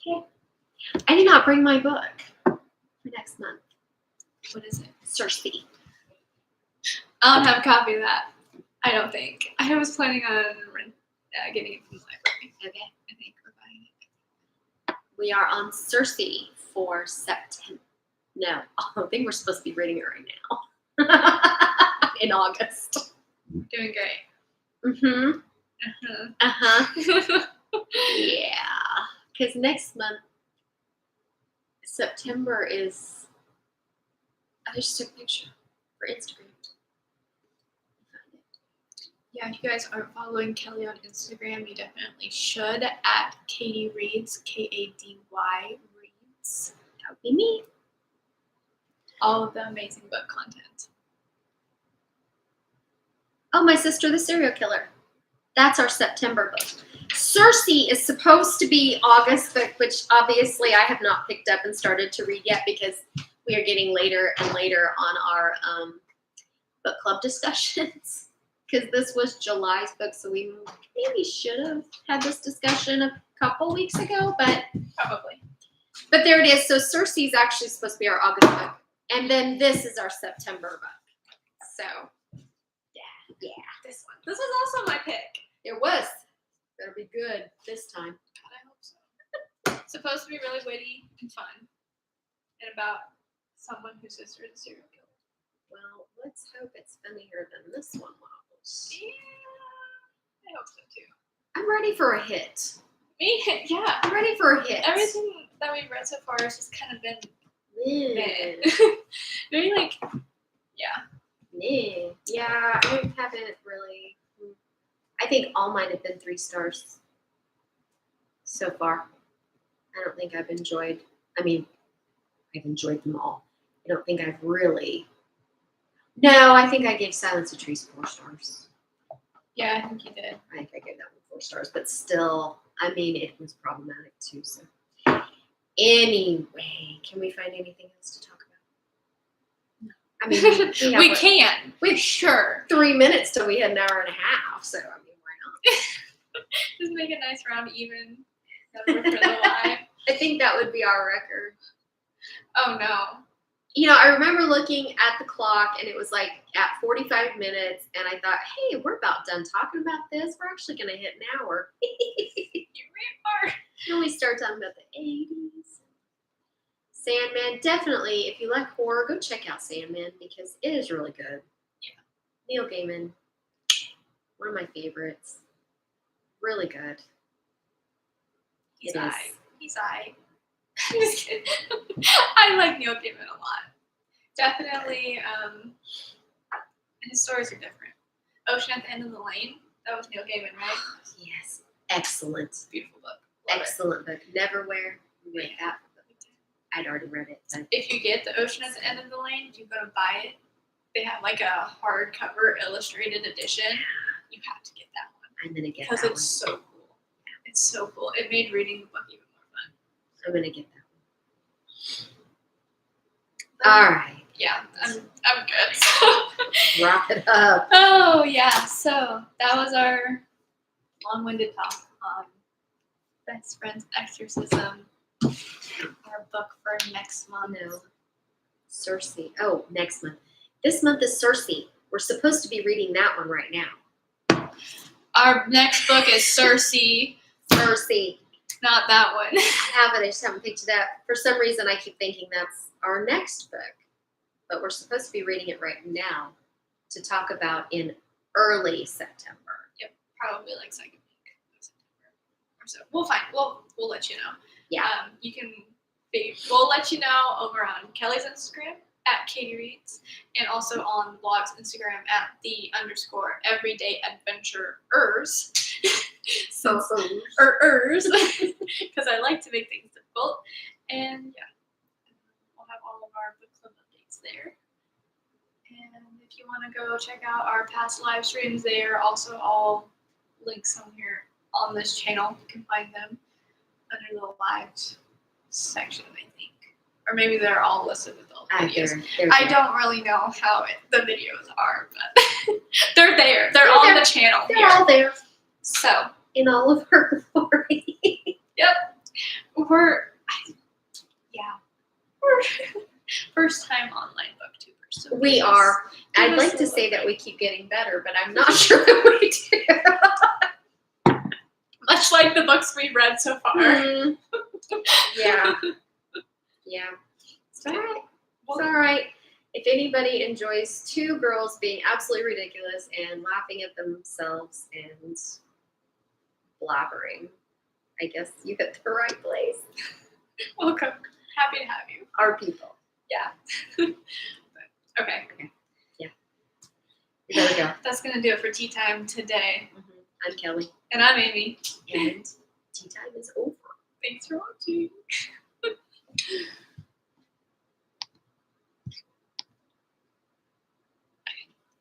yeah. Okay. I did not bring my book for next month. What is it? Circe. I don't have a copy of that. I don't think. I was planning on getting it from the library. Okay. I think we're buying it. We are on Circe for September. No, I think we're supposed to be reading it right now. In August. Doing great. Mm-hmm. Uh-huh. Yeah. Because next month, September is... I just took a picture for Instagram. Yeah, if you guys aren't following Kelly on Instagram, you definitely should at Katie Reads, Kady Reads. That would be me. All of the amazing book content. Oh, My Sister the Serial Killer. That's our September book. Circe is supposed to be August book, which obviously I have not picked up and started to read yet because we are getting later and later on our book club discussions. Because this was July's book, so we maybe should have had this discussion a couple weeks ago, but Probably. But there it is. So Circe is actually supposed to be our August book. And then this is our September book. So, yeah. This one. This was also my pick. It was. Better be good this time. God, I hope so. It's supposed to be really witty and fun. And about someone whose sister is a serial killer. Well, let's hope it's funnier than this one was. Yeah. I hope so too. I'm ready for a hit. Me? Yeah. I'm ready for a hit. Everything that we've read so far has just kind of been Yeah. very like, yeah. Yeah, I haven't really. I think all mine have been 3 stars so far. I don't think I've enjoyed. I mean, I've enjoyed them all. I don't think I've really. No, I think I gave Silence of Trees 4 stars. Yeah, I think you did. I think I gave that one 4 stars, but still, I mean, it was problematic too. So, anyway, can we find anything else to talk about? I mean, we can. We're sure. 3 minutes till we had an hour and a half. So, I mean, why not? Just make a nice round even number for the live. I think that would be our record. Oh no. You know, I remember looking at the clock and it was like at 45 minutes and I thought, hey, we're about done talking about this. We're actually going to hit an hour. You are. Then we start talking about the 80s. Sandman, definitely, if you like horror, go check out Sandman because it is really good. Yeah. Neil Gaiman, one of my favorites. Really good. He's aight. He's aight. I'm just kidding. I like Neil Gaiman a lot. Definitely, his stories are different. Ocean at the End of the Lane, that was Neil Gaiman, right? Yes. Excellent. Beautiful book. Love Excellent book. Neverwhere. We read that. I'd already read it. But if you get the Ocean at the End of the Lane, if you go to buy it, they have like a hardcover illustrated edition. You have to get that one. I'm going to get that because one. it's so cool. It's so cool. It made reading the book even more fun. I'm going to get that one. All right. Yeah, I'm good. Wrap it up. Oh, yeah. So that was our long-winded talk on Best Friend's Exorcism, our book for next month. No. Circe. Oh, next month. This month is Circe. We're supposed to be reading that one right now. Our next book is Circe. Circe. Not that one. I have it. I just haven't picked it up. For some reason, I keep thinking that's our next book. But we're supposed to be reading it right now to talk about in early September. Yep, probably like second week of September or so. We'll find. We'll let you know. Yeah. You can. We'll let you know over on Kelly's Instagram at Katie Reads, and also on the blog's Instagram at _everydayadventurers. So because I like to make things difficult, and yeah. We'll have all of our book club updates there. And if you want to go check out our past live streams, they are also all links on here on this channel. You can find them under the live section, I think. Or maybe they're all listed with all the videos. I don't really know how the videos are, but they're there. They're on the channel. They're all there. So, in all of her glory. Yep. We're first time online booktubers. So we are. I'd like to say that we keep getting better, but I'm not sure that we do. Much like the books we've read so far. Yeah. Yeah. It's all right. It's all right. If anybody enjoys two girls being absolutely ridiculous and laughing at themselves and blabbering, I guess you hit the right place. Welcome. Happy to have you. Our people. Yeah. Okay. You better go. That's going to do it for tea time today. I'm Kelly. And I'm Amy. And tea time is over. Thanks for watching.